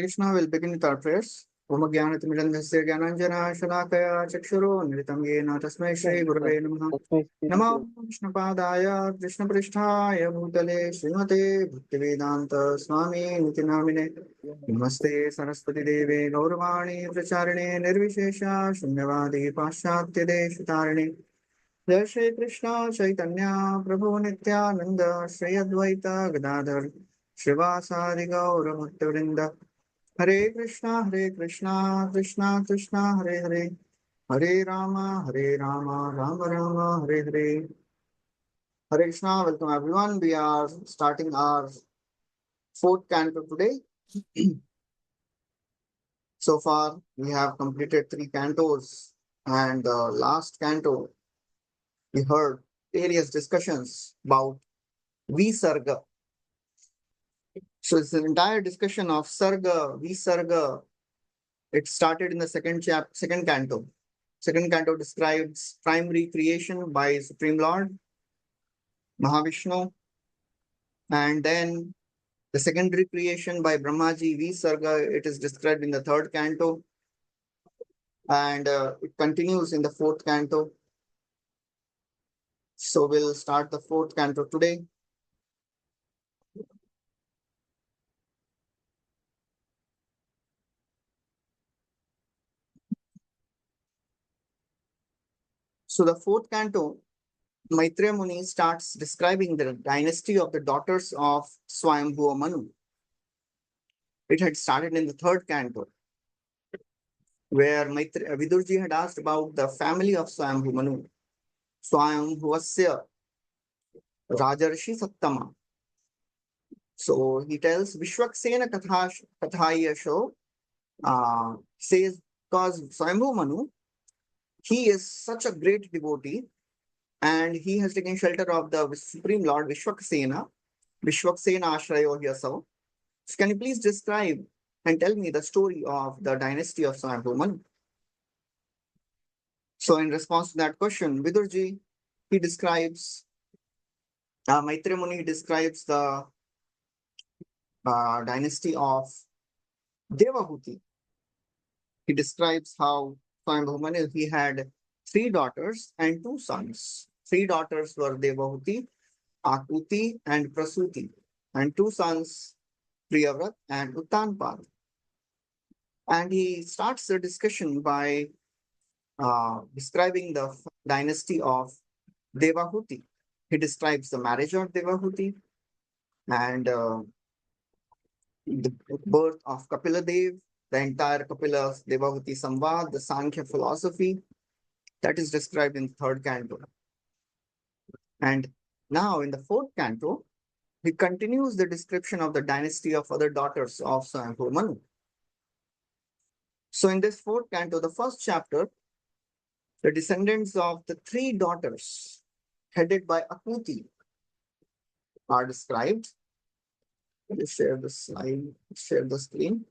Krishna will begin with our prayers. Om Jnanatimidandhasya Jnananjana Shalakaya Chakshuro Nritam Yena Tasmai Shri Gurave Namaha Namo Vishnupadaya Krishna Pristhaya Bhutale Srimate Bhaktivedanta Swami Niti Namine Namaste Saraswati Deve Gauravani Pracharine Nirvishesha Shunyavadi Paschatya Deshutarine Jai Shri Krishna Chaitanya Prabhu Nityananda Shri Advaita Gadadhar Shivasadi Gaura Bhaktavrinda Hare Krishna, Krishna Krishna, Hare Hare, Hare Rama, Rama Rama, Hare Hare. Hare Krishna, welcome everyone. We are starting our fourth canto today. So far, we have completed 3 cantos, and the last canto, we heard various discussions about Visarga. So it's an entire discussion of Sarga, Visarga. It started in the second canto. Second canto describes primary creation by Supreme Lord, Mahavishnu, and then the secondary creation by Brahmaji, Visarga. It is described in the third canto, and it continues in the fourth canto. So we'll start the fourth canto today. So the fourth canto, Maitreya Muni starts describing the dynasty of the daughters of Swayambhuva Manu. It had started in the third canto, where Vidurji had asked about the family of Swayambhuva Manu. Swayambhuvasya Rajarshi Sattama. So he tells Vishwaksena Kathayasho, says, because Swayambhuva Manu, he is such a great devotee, and he has taken shelter of the Supreme Lord Vishwaksena Ashrayo Hyasav. So can you please describe and tell me the story of the dynasty of Swayambhuva Manu? So in response to that question, Vidurji, he describes, Maitreya Muni describes the dynasty of Devahuti. He describes how Swayambhuva Manu, he had 3 daughters and 2 sons. 3 daughters were Devahuti, Akuti, and Prasuti, and 2 sons, Priyavrat and Uttanpad. And he starts the discussion by describing the dynasty of Devahuti. He describes the marriage of Devahuti and the birth of Kapila Dev, the entire Kapila Devahuti Samvad, the Sankhya philosophy that is described in the third canto. And now in the fourth canto, he continues the description of the dynasty of other daughters of Swayambhuva Manu. So in this fourth canto, the first chapter, the descendants of the 3 daughters headed by Akuti are described. Let me share the slide, share the screen.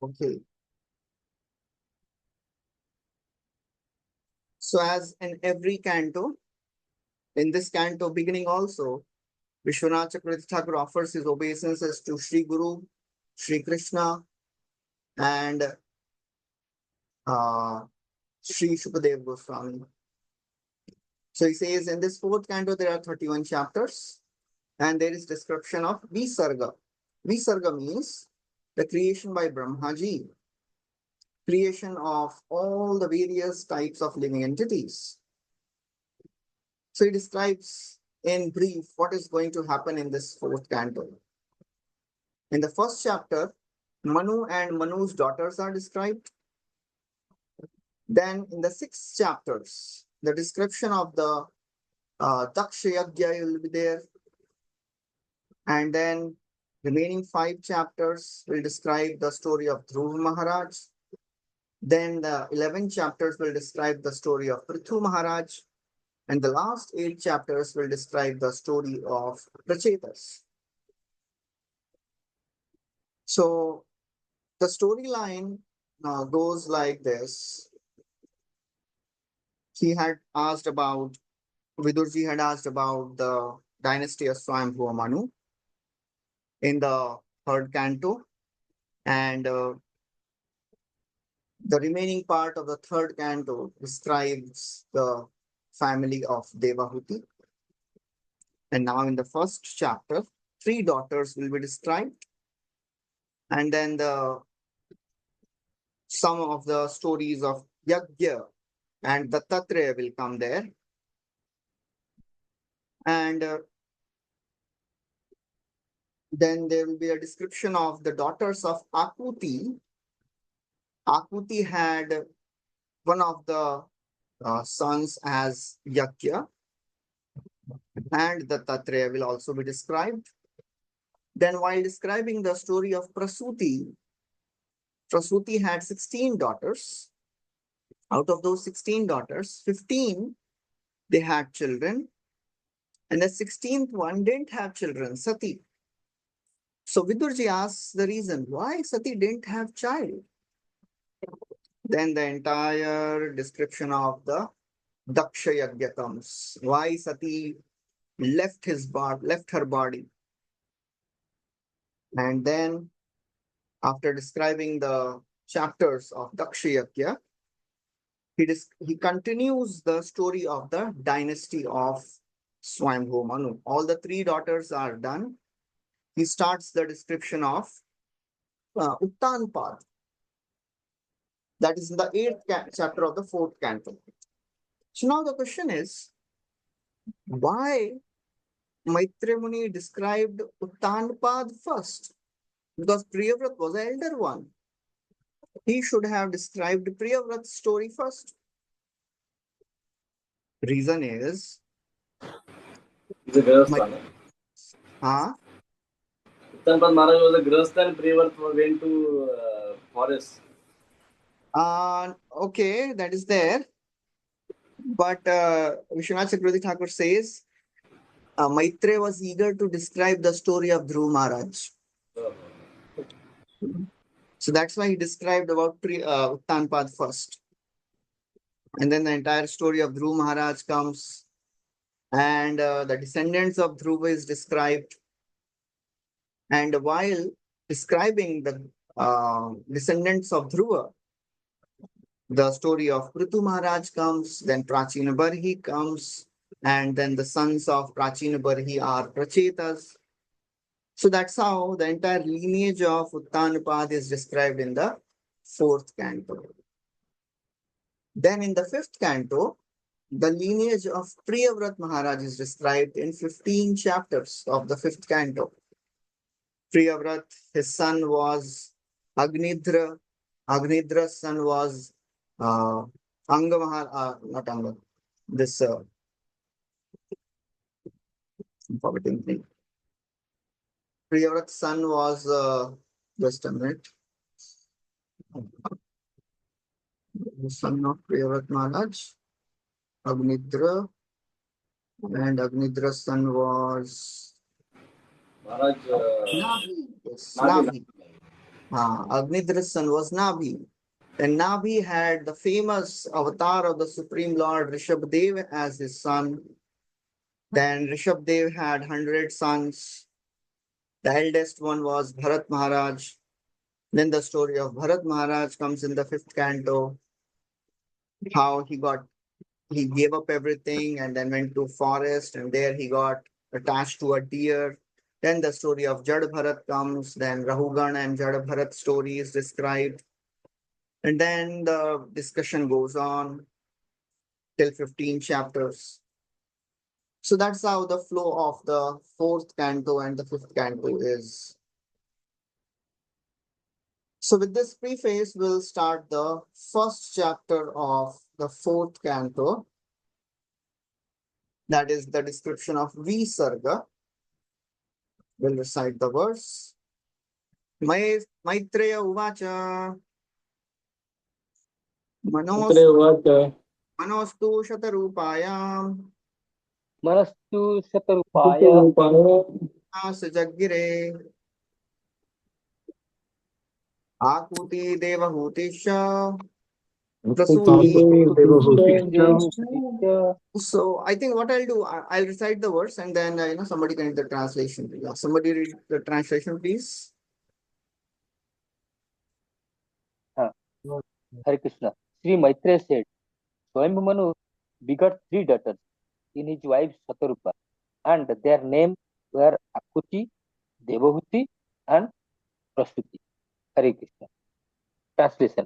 Okay. So as in every canto, in this canto beginning also, Vishwanath Chakravarti Thakur offers his obeisances to Sri Guru, Sri Krishna, and Sri Shukadev Goswami. So he says in this fourth canto, there are 31 chapters, and there is description of Visarga. Visarga means the creation by Brahmaji, creation of all the various types of living entities. So he describes in brief what is going to happen in this fourth canto. In the first chapter, Manu and Manu's daughters are described. Then in the 6 chapters, the description of the Daksha Yajna will be there. And then remaining 5 chapters will describe the story of Dhruva Maharaj. Then the 11 chapters will describe the story of Prithu Maharaj. And the last 8 chapters will describe the story of Prachetas. So the storyline goes like this. He had asked about, Vidurji had asked about the dynasty of Swayambhuva Manu in the third canto, and the remaining part of the third canto describes the family of Devahuti. And now in the first chapter, 3 daughters will be described, and then some of the stories of Yajna and Dattatreya will come there. And then there will be a description of the daughters of Akuti. Akuti had one of the sons as Yajna, and Dattatreya will also be described. Then while describing the story of Prasuti, Prasuti had 16 daughters. Out of those 16 daughters, 15, they had children. And the 16th one didn't have children, Sati. So Vidurji asks the reason why Sati didn't have child. Then the entire description of the Daksha Yajna comes. Why Sati left her body. And then after describing the chapters of Daksha Yajna, he continues the story of the dynasty of Swayambhuva Manu. All the 3 daughters are done. He starts the description of Uttanpad. That is in the 8th chapter of the 4th canto. So now the question is, why Maitreya Muni described Uttanpad first? Because Priyavrat was the elder one. He should have described Priyavrat's story first. Reason is, He's a Grahastha. Uttanpad Maharaj was a Grahastha and Priyavrat went to forest. Okay, that is there. But Vishwanath Chakravarti Thakur says, Maitreya was eager to describe the story of Dhruv Maharaj. So that's why he described about Uttanpad first. And then the entire story of Dhruv Maharaj comes, and the descendants of Dhruva is described. And while describing the descendants of Dhruva, the story of Prithu Maharaj comes, then Prachina Barhi comes, and then the sons of Prachina Barhi are Prachetas. So that's how the entire lineage of Uttanapad is described in the 4th canto. Then in the 5th canto, the lineage of Priyavrat Maharaj is described in 15 chapters of the 5th canto. Priyavrat, his son was Agnidra. Agnidra's son was Anga not Anga, this I'm forgetting name. Priyavrat's son was just a minute. The son of Priyavrat Maharaj, Agnidra, and Agnidra's son was Maharaj. Nabhi. Yes, Nabhi. Agnidra's son was Nabhi. And Nabhi had the famous avatar of the Supreme Lord Rishabdev as his son. Then Rishabdev had 100 sons. The eldest one was Bharat Maharaj. Then the story of Bharat Maharaj comes in the 5th canto. How he gave up everything and then went to forest, and there he got attached to a deer. Then the story of Jad Bharat comes. Then Rahugan and Jad Bharat story is described. And then the discussion goes on till 15 chapters. So that's how the flow of the 4th canto and the 5th canto is. So with this preface, we'll start the first chapter of the 4th canto. That is the description of Visarga. We'll recite the verse. Maitreya Uvacha Manostu Shatarupayam Manastu Shatarupaya Asajagire Akuti Devahutisha Akuti Prasuti. Devahutishya. So I think what I'll do, I'll recite the verse and then somebody can read the translation. Yeah, somebody read the translation, please. Hare Krishna. Sri Maitreya said, Swayambhu begot three daughters in his wife Shatarupa, and their names were Akuti, Devahuti, and Prasuti. Hare Krishna. Translation.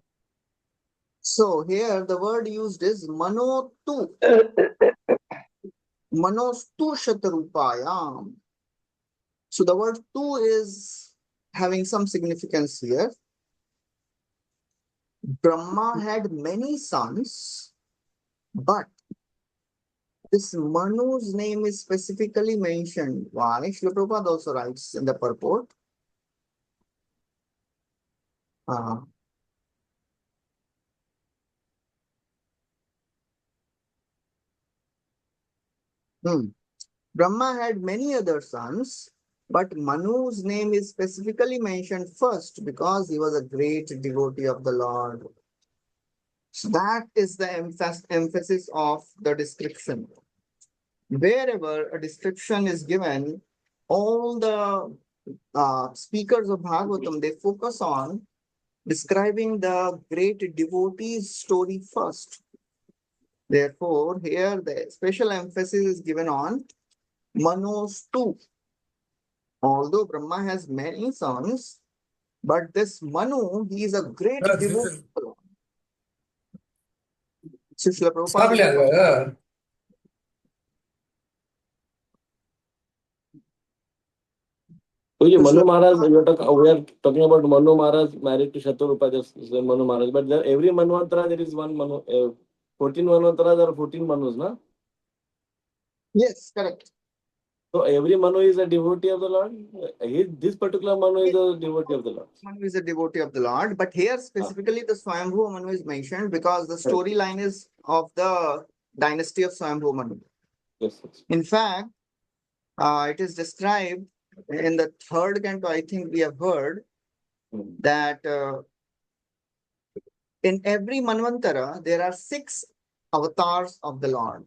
So here the word used is manotu, manostu shatarupayam. So the word tu is having some significance here. Brahma had many sons, but this Manu's name is specifically mentioned. Why? Srila Prabhupada also writes in the purport. Uh, Brahma had many other sons, but Manu's name is specifically mentioned first because he was a great devotee of the Lord. So that is the emphasis of the description. Wherever a description is given, all the speakers of Bhagavatam, they focus on describing the great devotee's story first. Therefore, here the special emphasis is given on Manos too. Although Brahma has many sons, but this Manu, he is a great devotee. So Srila Prabhupada, Manu Maharaj, we are talking about Manu Maharaj married to Shatarupa, just Manu Maharaj. But there, every Manvantara, there is one Manu. 14 Manvantaras or 14 Manus, na? yes, correct. So every Manu is a devotee of the Lord. This particular Manu is a devotee of the Lord. Manu is a devotee of the Lord, but here specifically the Swayambhu Manu is mentioned because the storyline is of the dynasty of Swayambhu Manu. Yes. In fact, it is described in the third canto, I think we have heard that in every Manvantara, there are 6 avatars of the Lord.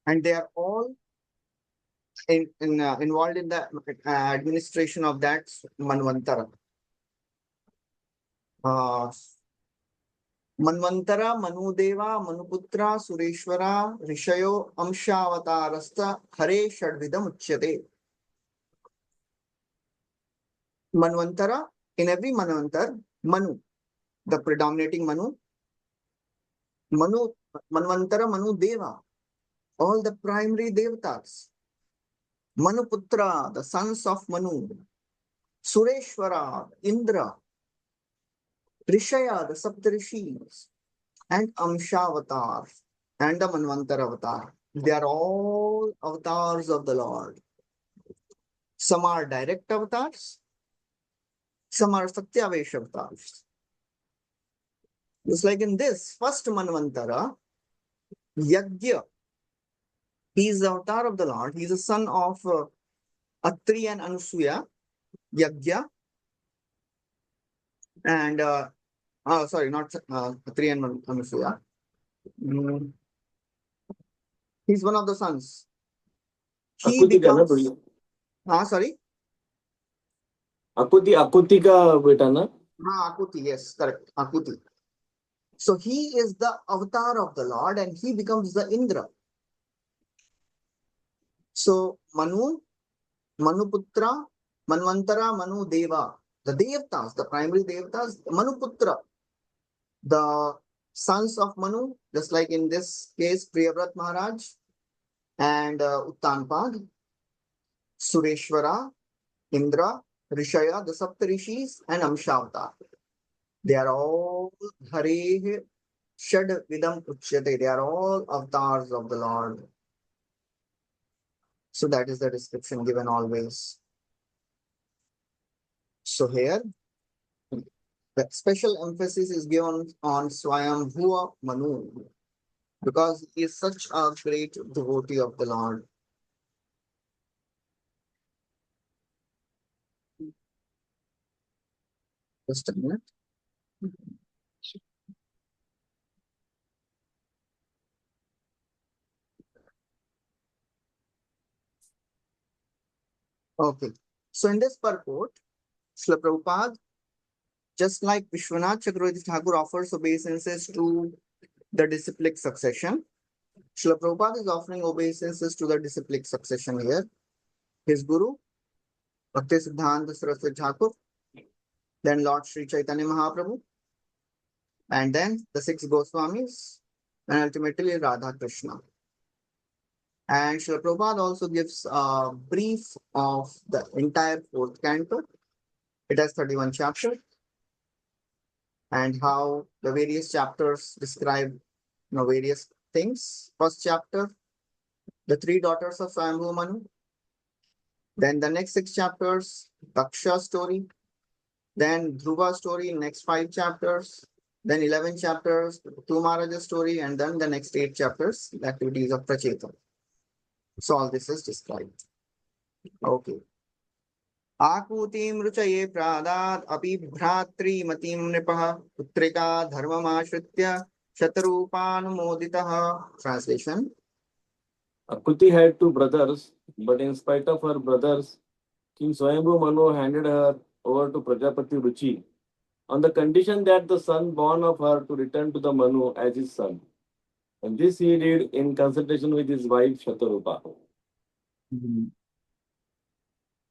And they are all involved in the administration of that Manvantara. Manvantara, Manudeva, Manuputra, Sureshwara, Rishayo, Amshaavatarasta, Hare Shadvidam Uchyate. Manvantara, in every Manvantar, Manu, the predominating Manu, Manvantara, Manudeva, all the primary devatas. Manuputra, the sons of Manu, Sureshwara, Indra, Rishaya, the Saptarishis, and Amshavatar, and the Manvantara avatar. They are all avatars of the Lord. Some are direct avatars, some are Satyavesha avatars. Just like in this first Manvantara, Yajna, he is the avatar of the Lord. He is the son of Atri and Anusuya, Yajna, and sorry, not Atri and Anusuya. He's one of the sons. He becomes. Sorry. Akuti ka beta na? Akuti, yes, correct. Akuti. So he is the avatar of the Lord and he becomes the Indra. So Manu, Manuputra, Manvantara, Manu Deva, the Devatas, the primary Devatas, Manuputra, the sons of Manu, just like in this case, Priyavrat Maharaj and Uttanpad, Sureshwara, Indra, Rishaya, the Saptarishis, and Amshavata. They are all Hare Shad Vidam Uchyate. They are all avatars of the Lord. So that is the description given always. So here, the special emphasis is given on Swayambhuva Manu because he is such a great devotee of the Lord. Just a minute. Okay. So in this purport, Srila Prabhupada, just like Vishwanath Chakravarti Thakur offers obeisances to the disciplic succession, Srila Prabhupada is offering obeisances to the disciplic succession here. His Guru, Bhakti Siddhanta Saraswati Thakur, then Lord Sri Chaitanya Mahaprabhu, and then the 6 Goswamis, and ultimately Radha Krishna. And Srila Prabhupada also gives a brief of the entire 4th canto. It has 31 chapters, and how the various chapters describe various things. First chapter, the 3 daughters of Swayambhu Manu. Then the next 6 chapters, Daksha story. Then Dhruva story in next 5 chapters. Then 11 chapters, Two Maharaja story, and then the next 8 chapters, the activities of Pracheta. So all this is described. Okay. Akutim ruchaye pradat api bhratri matim nipah putrika dharmamashritya shatarupānumoditaha. Translation. Akuti had 2 brothers, but in spite of her brothers, King Swayambhu Manu handed her over to Prajapati Ruchi on the condition that the son born of her to return to the Manu as his son. And this he did in consultation with his wife Shatarupa.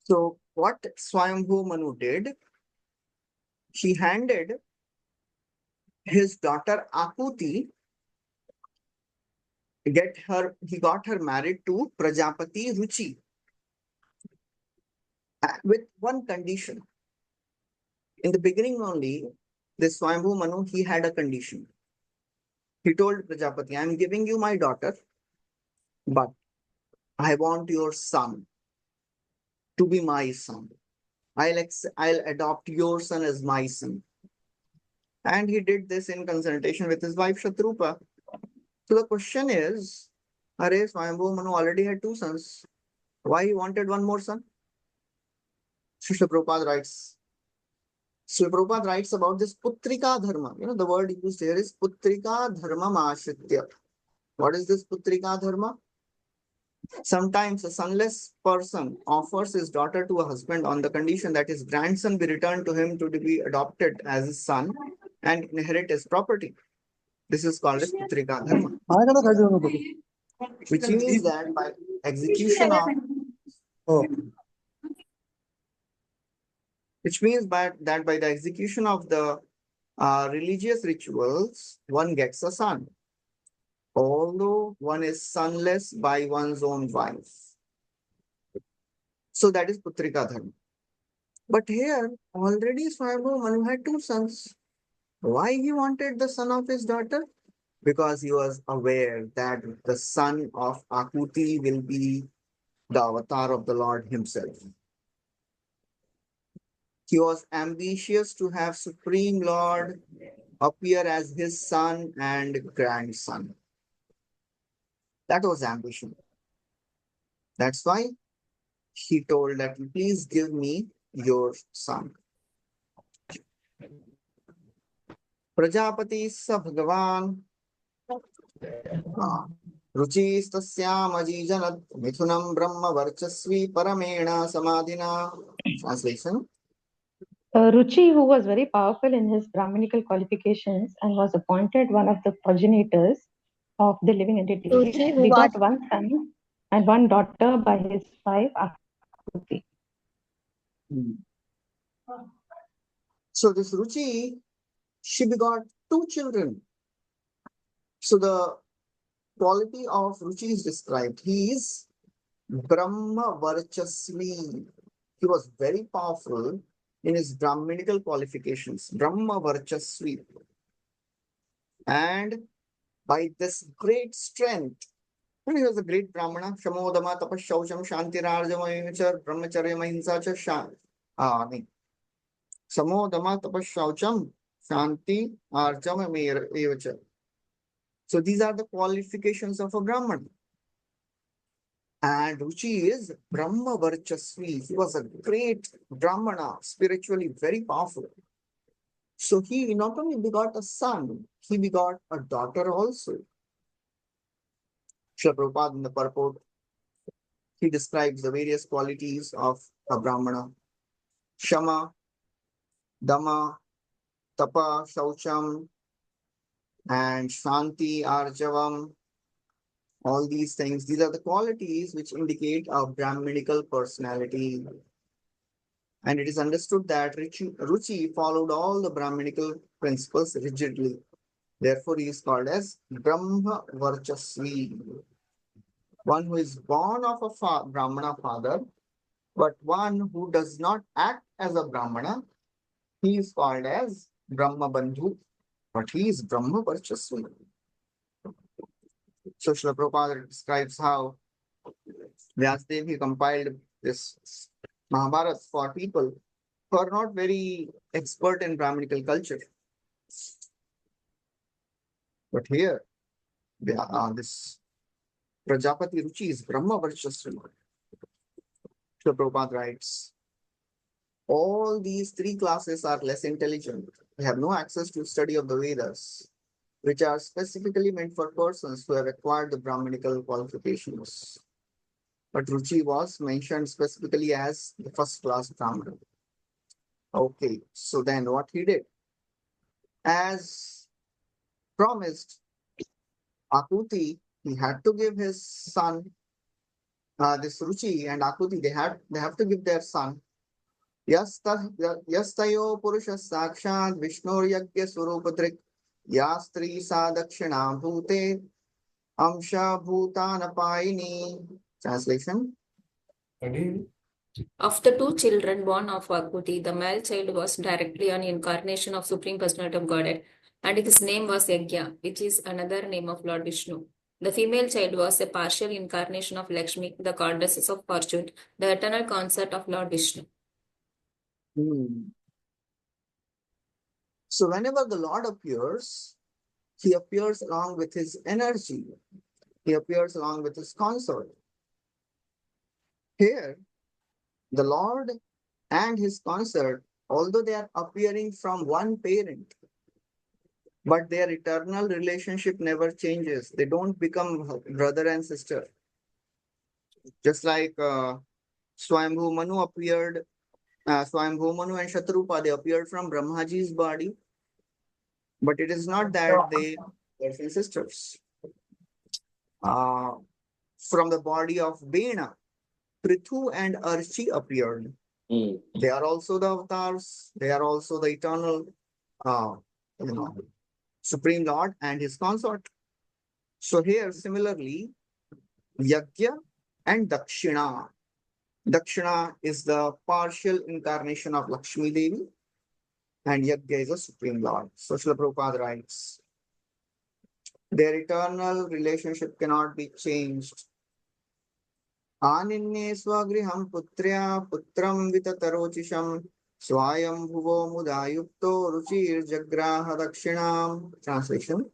So what Swayambhu Manu did, she handed his daughter Akuti, he got her married to Prajapati Ruchi with one condition. In the beginning only, this Swayambhu Manu, he had a condition. He told Prajapati, I am giving you my daughter, but I want your son to be my son. I'll adopt your son as my son. And he did this in consultation with his wife Shatrupa. So the question is, Swayambhu Manu already had 2 sons. Why he wanted one more son? Srila Prabhupada writes. Srila Prabhupada writes about this Putrika Dharma. The word used here is Putrika Dharma Mashritya. What is this Putrika Dharma? Sometimes a sonless person offers his daughter to a husband on the condition that his grandson be returned to him to be adopted as his son and inherit his property. This is called as Putrika Dharma. Which means that by execution of that by the execution of the religious rituals, one gets a son, although one is sonless by one's own wife. So that is Putrika Dharma. But here, already Swayambhu Manu had 2 sons. Why he wanted the son of his daughter? Because he was aware that the son of Akuti will be the avatar of the Lord himself. He was ambitious to have Supreme Lord appear as his son and grandson. That was ambition. That's why he told that, please give me your son. Prajapati sa Bhagavan Ruchistasyamajijanat Mithunam Brahma Varchasvi Paramena Samadhina. Translation. Ruchi, who was very powerful in his Brahminical qualifications and was appointed one of the progenitors of the living entity, he got 1 son and 1 daughter by his wife Akuti. So this Ruchi, she begot 2 children. So the quality of Ruchi is described. He is Brahma Varchasvi. He was very powerful in his Brahminical qualifications. Brahma Varchasvi. And by this great strength, he was a great Brahmana. Shamodama Tapashaucham Shantirarjama Brahmacharya Mahimsa Cha Samodama Tapashaucham Shanti Arjama Evacha. So these are the qualifications of a Brahman. And Ruchi is Brahma Varchasvi. He was a great Brahmana, spiritually very powerful. So he not only begot a son, he begot a daughter also. Srila Prabhupada in the purport, he describes the various qualities of a Brahmana. Shama, Dama, Tapa, Shaucham, and Shanti, Arjavam. All these things, these are the qualities which indicate a Brahminical personality. And it is understood that Ruchi followed all the Brahminical principles rigidly. Therefore, he is called as Brahma Varchasvi. One who is born of a Brahmana father, but one who does not act as a Brahmana, he is called as Brahma Bandhu, but he is Brahma Varchasvi. So Srila Prabhupada describes how Vyasadeva he compiled this Mahabharata for people who are not very expert in Brahminical culture. But here, this Prajapati Ruchi is Brahma Varchasvi. Srila Prabhupada writes, all these three classes are less intelligent. They have no access to study of the Vedas, which are specifically meant for persons who have acquired the Brahminical qualifications. But Ruchi was mentioned specifically as the first class Brahmana. Okay, so then what he did? As promised, Akuti, he had to give his son, this Ruchi and Akuti, they have to give their son. Yastayo Purusha Sakshat Vishnur Yagya Surupatrik Yastri Sa Dakshina Bhute Amsha Bhutanapayini. Translation. Of the two children born of Vakuti, the male child was directly an incarnation of Supreme Personality of Godhead, and his name was Yagya, which is another name of Lord Vishnu. The female child was a partial incarnation of Lakshmi, the goddess of fortune, the eternal consort of Lord Vishnu. So whenever the Lord appears, he appears along with his energy. He appears along with his consort. Here, the Lord and his consort, although they are appearing from one parent, but their eternal relationship never changes. They don't become brother and sister. Just like Swayambhu Manu appeared, Swayambhu Manu and Shatrupa, they appeared from Brahmaji's body, but it is not that they are brothers and sisters. From the body of Bena, Prithu and Archi appeared. They are also the avatars. They are also the eternal, Supreme Lord and his consort. So here, similarly, Yagya and Dakshina. Dakshina is the partial incarnation of Lakshmi Devi, and Yagya is a Supreme Lord. So Srila Prabhupada writes, their eternal relationship cannot be changed. Aninne swagriham putrya putram vitatarochisham swayam bhuvo mudayukto ruchir jagraha dakshinam. Translation.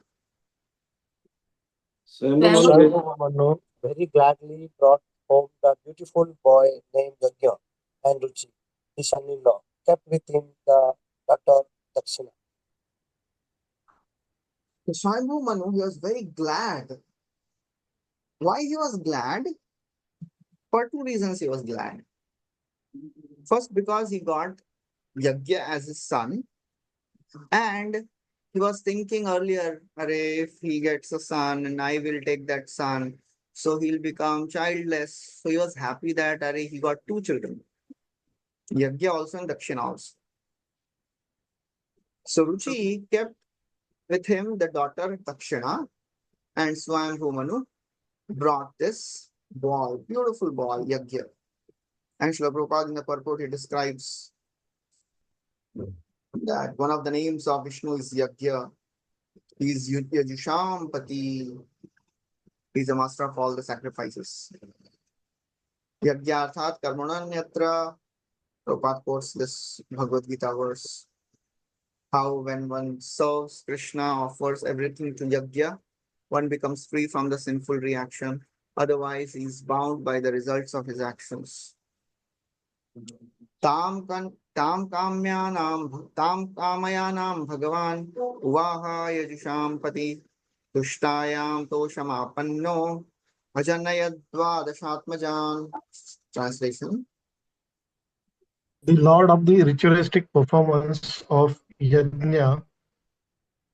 Swayambhu very gladly brought home the beautiful boy named Yagya, and Ruchi, his son-in-law, kept with him the daughter Dakshina. So Swayambhu Manu, he was very glad. Why he was glad? For two reasons he was glad. First, because he got Yagya as his son, and he was thinking earlier, if he gets a son and I will take that son, so he'll become childless. So he was happy that he got two children, Yagya also and Dakshina also. So Ruchi kept with him the daughter Dakshina, and Swayambhu Manu brought this boy, beautiful boy, Yagya. And Srila Prabhupada in the purport, he describes that one of the names of Vishnu is Yagya. He is Yajushampati. He is the master of all the sacrifices. Yagya arthat karmananyatra. Prabhupada quotes this Bhagavad Gita verse. How when one serves Krishna, offers everything to Yagya, one becomes free from the sinful reaction. Otherwise, he is bound by the results of his actions. Tam ताम कामयानां भगवान उवाह यजुषाम पति तुष्टायाम तोषमापन्नो अजनयद्वादशात्मजान. Translation. The Lord of the ritualistic performance of Yajna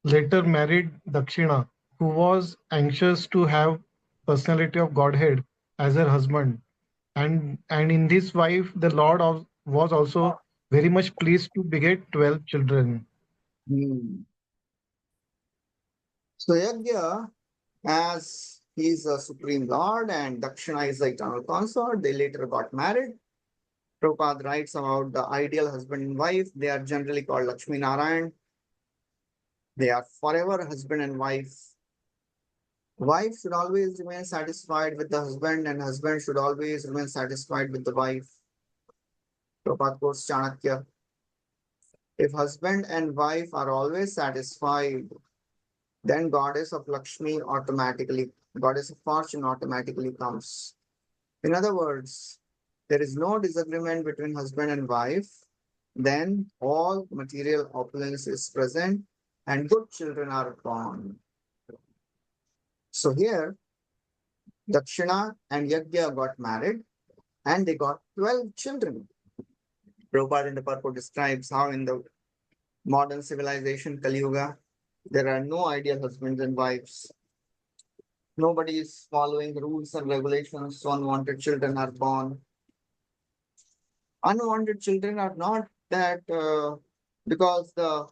later married Dakshina, who was anxious to have personality of Godhead as her husband. And in this wife, the was also very much pleased to beget 12 children. So Yajna, as he is a supreme lord and Dakshina is the eternal consort, they later got married. Prabhupada writes about the ideal husband and wife. They are generally called Lakshmi Narayan. They are forever husband and wife. Wife should always remain satisfied with the husband, and husband should always remain satisfied with the wife. Prabhupada quotes Chanakya. If husband and wife are always satisfied, then goddess of Lakshmi automatically, goddess of fortune automatically comes. In other words, there is no disagreement between husband and wife, then all material opulence is present and good children are born. So here, Dakshina and Yajna got married and they got 12 children. Prabhupada in the purport describes how in the modern civilization, Kali Yuga, there are no ideal husbands and wives. Nobody is following rules and regulations, so unwanted children are born. Unwanted children are not that because the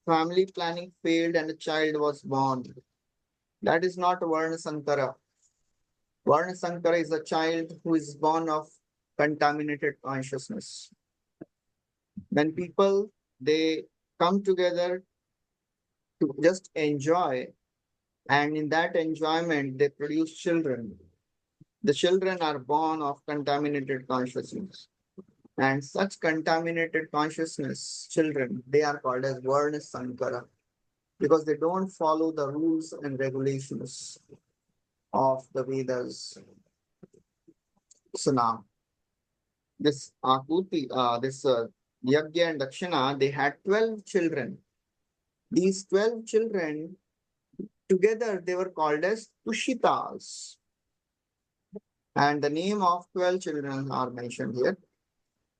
family planning failed and a child was born. That is not Varna Sankara. Varna Sankara is a child who is born of contaminated consciousness. When people, they come together to just enjoy, and in that enjoyment, they produce children. The children are born of contaminated consciousness. And such contaminated consciousness children, they are called as Varna Sankara because they don't follow the rules and regulations of the Vedas. So now, this Yajna and Dakshina, they had 12 children. These 12 children, together they were called as Tushitas. And the name of 12 children are mentioned here.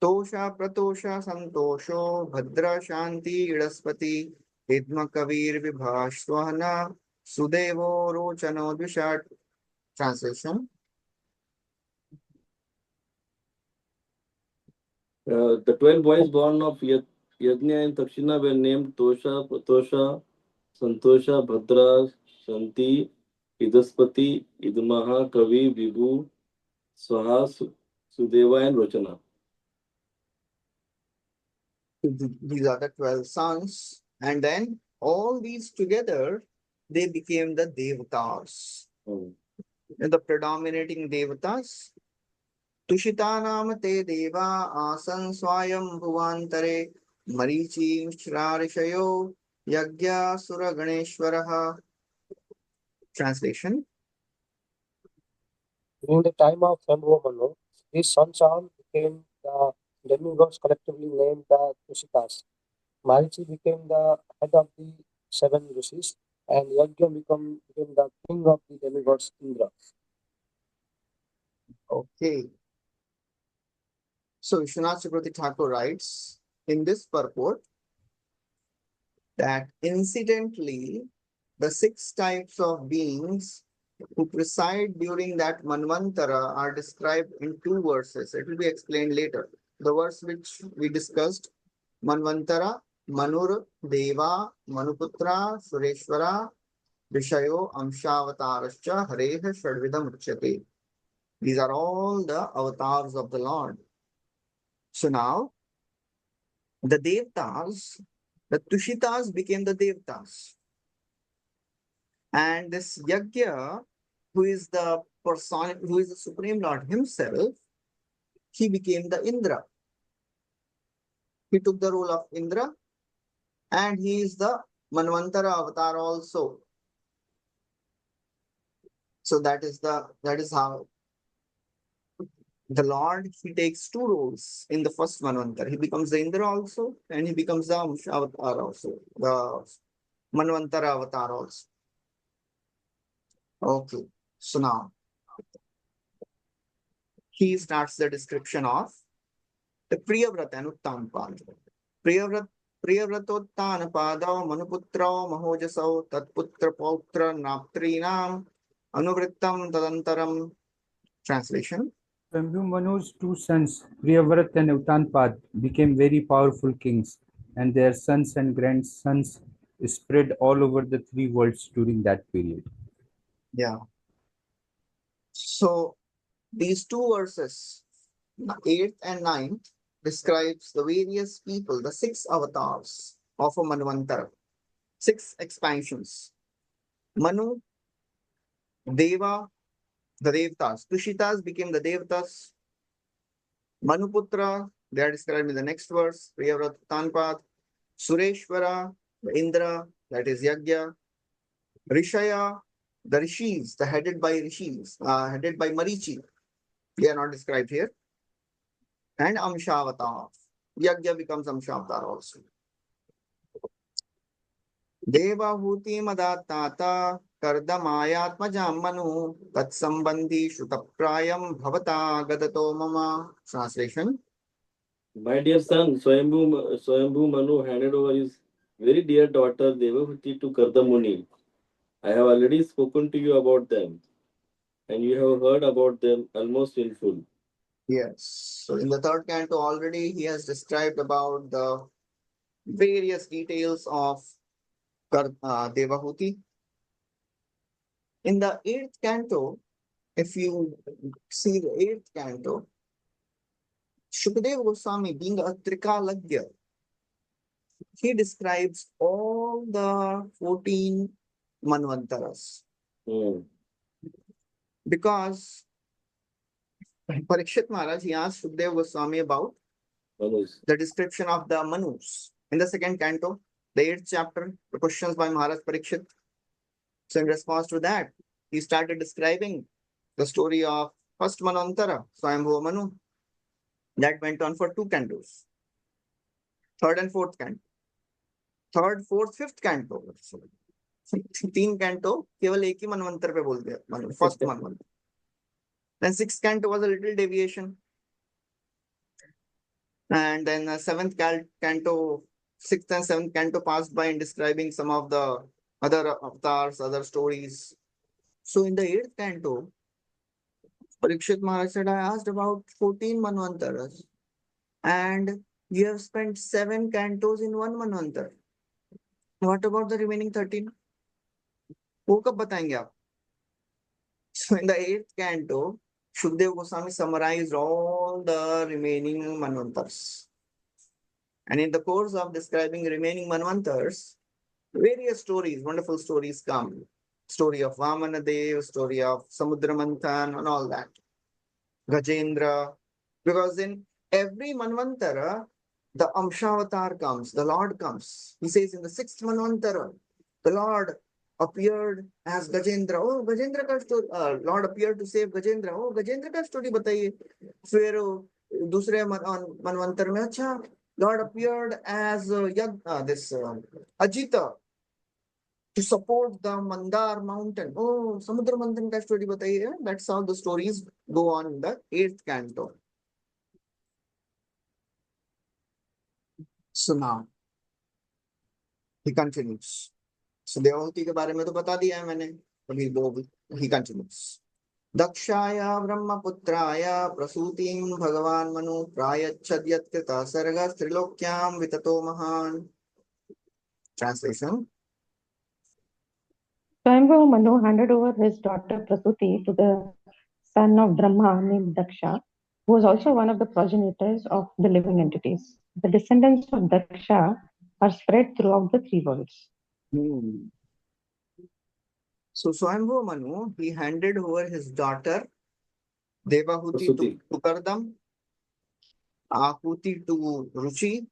Tosha, Pratosha, Santosho, Bhadra, Shanti, Idaspati, Hidma, Kavir, Vibhashvahana, Sudevo, Rochano, Dvishat. Translation. The 12 boys born of Yajna and Dakshina were named Tosha, Pratosha, Santosha, Bhadra, Shanti, Idaspati, Idmaha, Kavi, Vibhu, Swaha, Sudeva, and Rochana. These are the 12 sons. And then all these together, they became the Devatas. And the predominating Devatas, Tushitanam te deva asan swayam bhuvantare marichi mishrarishayo yagya sura ganeshwaraha. Translation. During the time of Shambhu Manu, these sons all became the demigods collectively named the Tushitas. Marichi became the head of the 7 rishis, and Yajna became the king of the demigods Indra. Okay. So Vishwanath Chakravarti Thakur writes in this purport that incidentally, the 6 types of beings who preside during that Manvantara are described in 2 verses. It will be explained later. The verse which we discussed, Manvantara, Manur, Deva, Manuputra, Sureshwara, Vishayo, Amshavatarascha, Hareha, Shadvidam Uchyate. These are all the avatars of the Lord. So now, the Devtas, the Tushitas became the Devtas. And this Yajna, who is the person, who is the Supreme Lord himself, he became the Indra. He took the role of Indra, and he is the Manvantara avatar also. So that is how The Lord, he takes two roles in the first Manvantar. He becomes the Indra also, and he becomes the Amsha Avatar also, the Manvantara Avatar also. Okay, so now he starts the description of the Priyavrata and Uttanapad. Priyavratottanapadao Manuputrao Mahojasau Tatputra Pautra Naptrinam Anuvrittam Tadantaram. Translation. Swambhu Manu's two sons, Priyavrat and Uttanpad, became very powerful kings, and their sons and grandsons spread all over the three worlds during that period. Yeah. So these two verses, 8th and 9th, describes the various people, the 6 avatars of a Manvantara, 6 expansions. Manu, Deva, the Devtas. Tushitas became the Devtas. Manuputra, they are described in the next verse. Priyavrat Tanpad. Sureshwara, the Indra, that is Yagya. Rishaya, the Rishis, the headed by Marichi. They are not described here. And Amshavatar. Yagya becomes Amshavatar also. Devahuti Madatata Kardamayatmajam Manu Tatsambandhi Shutaprayam Bhavata Gadato Mama. Translation. My dear son, Swayambhu Manu handed over his very dear daughter Devahuti to Kardamuni. I have already spoken to you about them, and you have heard about them almost in full. Yes. So in the third canto already he has described about the various details of Devahuti. In the 8th canto, if you see the 8th canto, Shukadeva Goswami being a Trikalagya, he describes all the 14 Manvantaras. Because Parikshit Maharaj, he asked Shukadeva Goswami about the description of the Manus. In the 2nd canto, the 8th chapter, the questions by Maharaj Parikshit. So in response to that, he started describing the story of first Manvantara, Swayambhuva Manu. That went on for 2 cantos. 3rd and 4th canto. 3rd, 4th, 5th canto. 3 canto, केवल एक ही मनवंतर पे बोलते हैं, first मनवंतर. Then 6th canto was a little deviation. And then 7th canto, 6th and 7th canto passed by in describing some of the other avatars, other stories. So in the 8th canto, Parikshit Maharaj said, I asked about 14 Manvantaras, and you have spent 7 cantos in 1 Manvantar. What about the remaining 13? वो कब बताएंगे आप? So in the 8th canto, Shukadeva Goswami summarized all the remaining Manvantars. And in the course of describing remaining Manvantars, various stories, wonderful stories come. Story of Vamanadev, story of Samudra Manthan, and all that. Gajendra. Because in every Manvantara, the Amshavatar comes, the Lord comes. He says in the 6th Manvantara, the Lord appeared as Gajendra. Oh, Gajendra ka story. Lord appeared to save Gajendra. Oh, Gajendra ka story बताइए. फिर दूसरे Manvantar में अच्छा, Lord appeared as Ajita to support the Mandar mountain. Oh, Samudra Manthan ka story बताइए. That's how the stories go on in the 8th canto. So now he continues. So Devahuti के बारे में तो बता दिया है मैंने. अभी वो he continues. दक्षाय ब्रह्मपुत्राय प्रसूतिं भगवान मनु प्रायच्छद्यत्कृता सर्ग त्रिलोक्यां विततो महान. Translation. Swayambhuva Manu handed over his daughter Prasuti to the son of Brahma named Daksha, who was also one of the progenitors of the living entities. The descendants of Daksha are spread throughout the 3 worlds. So Swayambhuva Manu, he handed over his daughter Devahuti to Kardam, Akuti to Ruchi,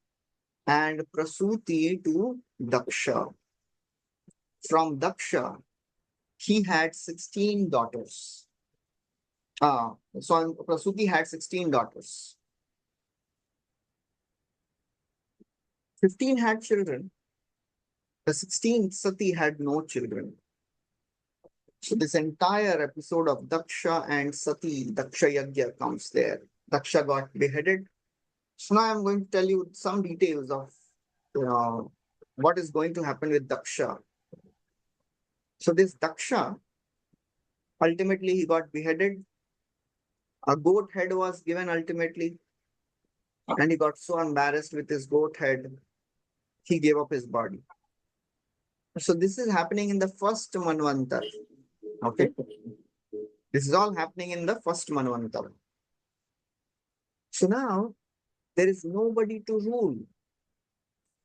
and Prasuti to Daksha. From Daksha, he had 16 daughters. So Prasuti had 16 daughters. 15 had children. The 16th Sati had no children. So this entire episode of Daksha and Sati, Daksha Yajna comes there. Daksha got beheaded. So now I'm going to tell you some details of what is going to happen with Daksha. So this Daksha, ultimately he got beheaded. A goat head was given ultimately, and he got so embarrassed with his goat head, he gave up his body. So this is happening in the first Manvantar. Okay. This is all happening in the first Manvantar. So now there is nobody to rule.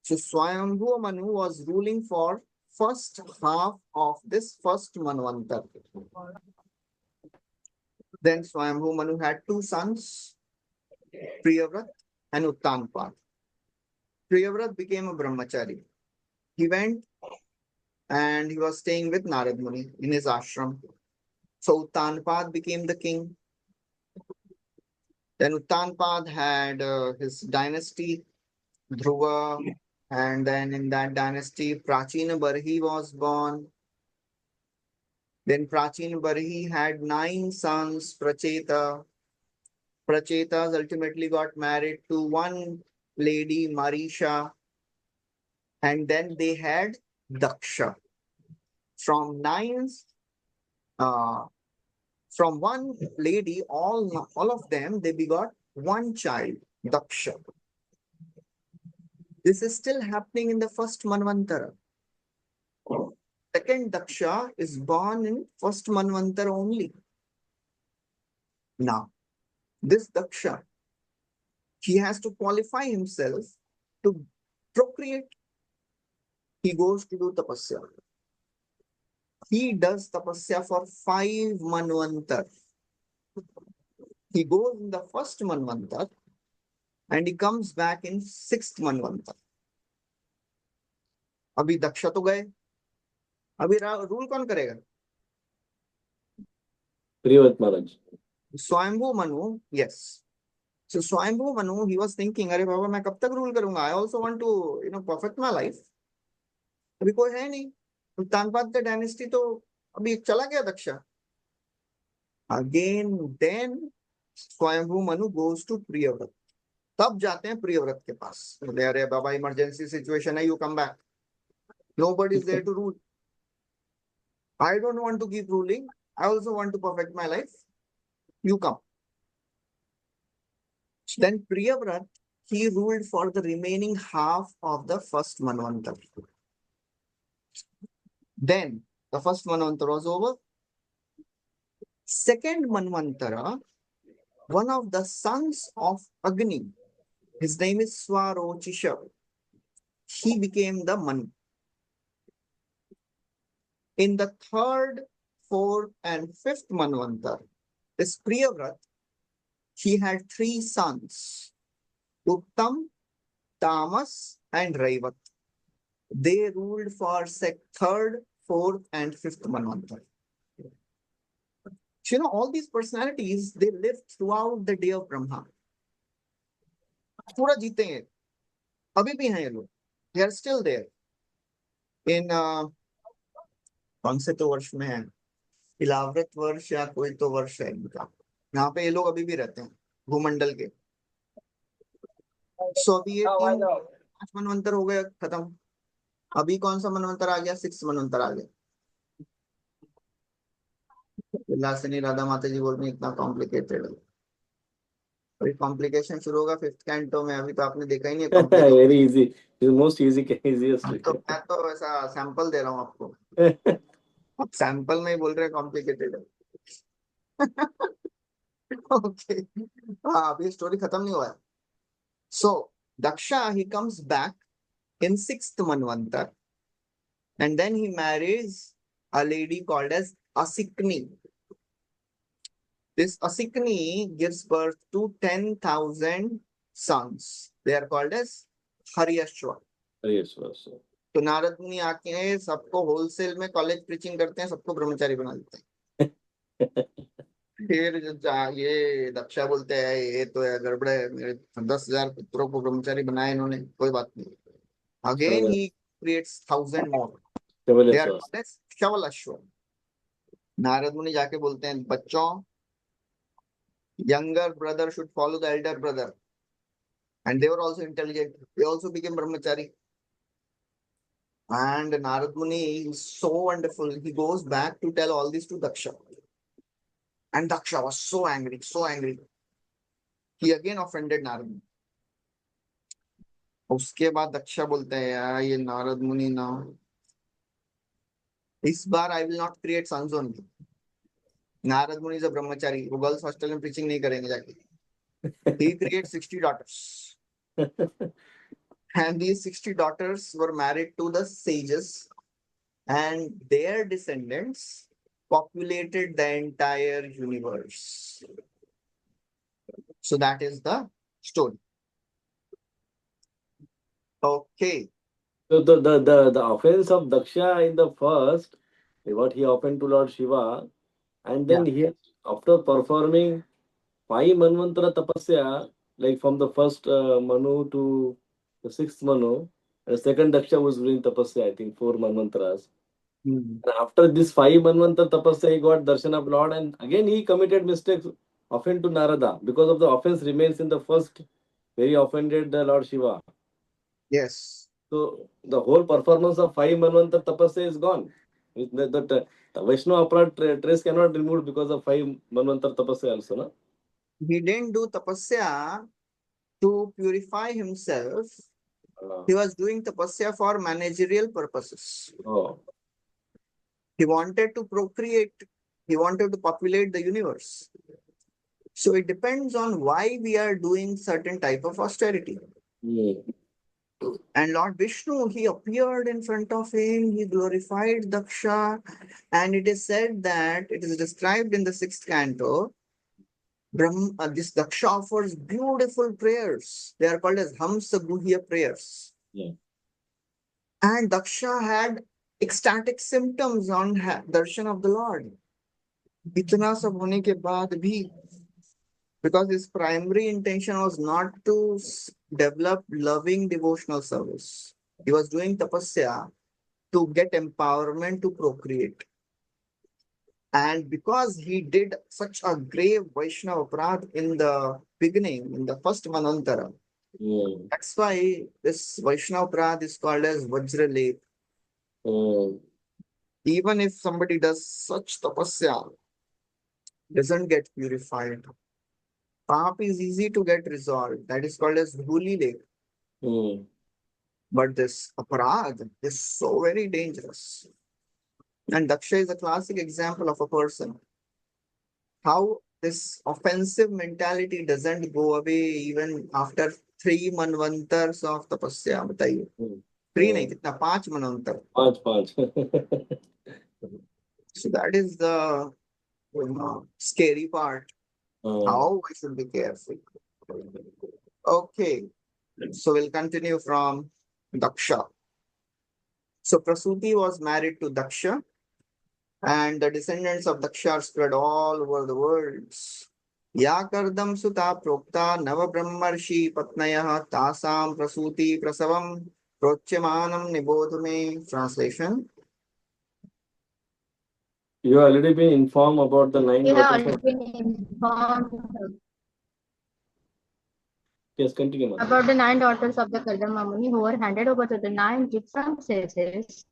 So Swayambhu Manu was ruling for first half of this first Manvantar. Then Swayambhu Manu had two sons, Priyavrat and Uttanpad. Priyavrat became a brahmachari. He went and he was staying with Narad Muni in his ashram. So Uttanpad became the king. Then Uttanpad had his dynasty, Dhruva, and then in that dynasty, Prachina Barhi was born. Then Prachina Barhi had 9 sons, Pracheta. Prachetas ultimately got married to one lady, Marisha. And then they had Daksha. From one lady, all of them, they begot one child, Daksha. This is still happening in the first Manvantara. Second Daksha is born in first Manvantara only. Now, this Daksha, he has to qualify himself to procreate. He goes to do tapasya. He does tapasya for 5 Manvantar. He goes in the first Manvantar and he comes back in 6th Manvantar. अभी दक्षा तो गए, अभी rule कौन करेगा? Priyavrat Maharaj. Swayambhu Manu, yes. So Swayambhu Manu, he was thinking, अरे बाबा मैं कब तक रूल करूंगा? I also want to, perfect my life. अभी कोई है नहीं. उत्तानपाद का डायनेस्टी तो अभी चला गया Daksha. Again, then Swayambhu Manu goes to Priyavrat. तब जाते हैं प्रियव्रत के पास. अरे बाबा इमरजेंसी सिचुएशन है, you come back. Nobody is there to rule. I don't want to keep ruling. I also want to perfect my life. You come. Then Priyavrat, he ruled for the remaining half of the first Manvantar. Then the first Manvantar was over. Second Manvantara, one of the sons of Agni, his name is Swarochisha, he became the Manu. In the 3rd, 4th, and 5th Manvantar, this Priyavrat, he had 3 sons, Uttam, Tamas, and Raivat. They ruled for 3rd, 4th, and 5th Manvantar. So, all these personalities, they lived throughout the day of Brahma. पूरा जीते हैं, अभी भी हैं ये लोग. They are still there. In कौन से तो वर्ष में है, इलाव्रत वर्ष या कोई तो वर्ष है इनका, यहाँ पे ये लोग अभी भी रहते हैं भूमंडल के. सो अभी ये 5 मनवंतर हो गए खत्म. अभी कौन सा मनवंतर आ गया? 6 मनवंतर आ गया. विलासिनी राधा माता जी बोल रही इतना कॉम्प्लिकेटेड है. अभी कॉम्प्लिकेशन शुरू होगा 5th कैंटो में. अभी तो आपने देखा ही नहीं है. Very easy. It's the most easiest. तो मैं तो ऐसा सैंपल दे रहा हूँ आपको. आप सैंपल में ही बोल रहे हैं कॉम्प्लिकेटेड है. ओके, हाँ अभी स्टोरी खत्म नहीं हुआ है. सो Daksha, he comes back in 6th Manvantar, and then he marries a lady called as Asikni. This Asikni gives birth to 10,000 sons. They are called as Haryashva. तो नारद मुनि आके सबको होलसेल में कॉलेज प्रीचिंग करते हैं, सबको ब्रह्मचारी बना देते हैं. फिर ये दक्षा बोलते हैं ये तो है गड़बड़ है, मेरे 10,000 पुत्रों को ब्रह्मचारी बनाया इन्होंने, कोई बात नहीं. Again he creates 1,000 more. They are called as Shavalashwa. Narad मुनि जाके बोलते हैं बच्चों, younger brother should follow the elder brother, and they were also intelligent. They also became brahmachari. And Narad Muni is so wonderful. He goes back to tell all this to Daksha. And Daksha was so angry, so angry. He again offended Narad Muni. उसके बाद दक्षा बोलते हैं यार ये नारद मुनि ना, इस बार I will not create sons only. Narad Muni is अ ब्रह्मचारी, वो गर्ल्स हॉस्टल में प्रीचिंग नहीं करेंगे जाके. He creates 60 daughters. And these 60 daughters were married to the sages, and their descendants populated the entire universe. So that is the story. Okay. So the offense of Daksha in the first, what he offended to Lord Shiva, and then he, after performing 5 Manvantara tapasya, like from the first Manu to the 6th Manu, and the second Daksha was doing tapasya, I think 4 Manvantaras. And after this 5 Manvantara tapasya, he got darshan of Lord, and again he committed mistakes, offend to Narada, because of the offense remains in the first, where he offended the Lord Shiva. Yes. So the whole performance of 5 Manvantara tapasya is gone. The Vaishnava aparad trace cannot be removed because of 5 Manvantara tapasya also, no? He didn't do tapasya to purify himself. He was doing tapasya for managerial purposes. Oh. He wanted to procreate. He wanted to populate the universe. So it depends on why we are doing certain type of austerity. And Lord Vishnu, he appeared in front of him, he glorified Daksha, and it is said that it is described in the 6th canto. This Daksha offers beautiful prayers. They are called as Hamsa Guhya prayers. Yeah. And Daksha had ecstatic symptoms on darshan of the Lord. Itna sab hone ke baad bhi, because his primary intention was not to develop loving devotional service. He was doing tapasya to get empowerment to procreate. And because he did such a grave Vaishnava aparadh in the beginning, in the first Manvantara, that's why this Vaishnava aparadh is called as Vajralep. Even if somebody does such tapasya, doesn't get purified, Pap is easy to get resolved. That is called as Dhuli Lake. But this aparadh is so very dangerous. And Daksha is a classic example of a person. How this offensive mentality doesn't go away even after 3 manvantars of tapasya. Bataiye. 3 nahi, kitna? 5 manvantar. 5. So that is the scary part. How we should be careful. Okay. So we'll continue from Daksha. So Prasuti was married to Daksha, and the descendants of Daksha are spread all over the world. Ya kardam suta prokta nava brahmarshi patnayah tasam prasuti prasavam prochyamanam nibodhume. Translation. You have already been informed about the 9 You have daughters already of... been informed Yes, continue, Mother. about the 9 daughters of the Kardama Muni who were handed over to the 9 different sages.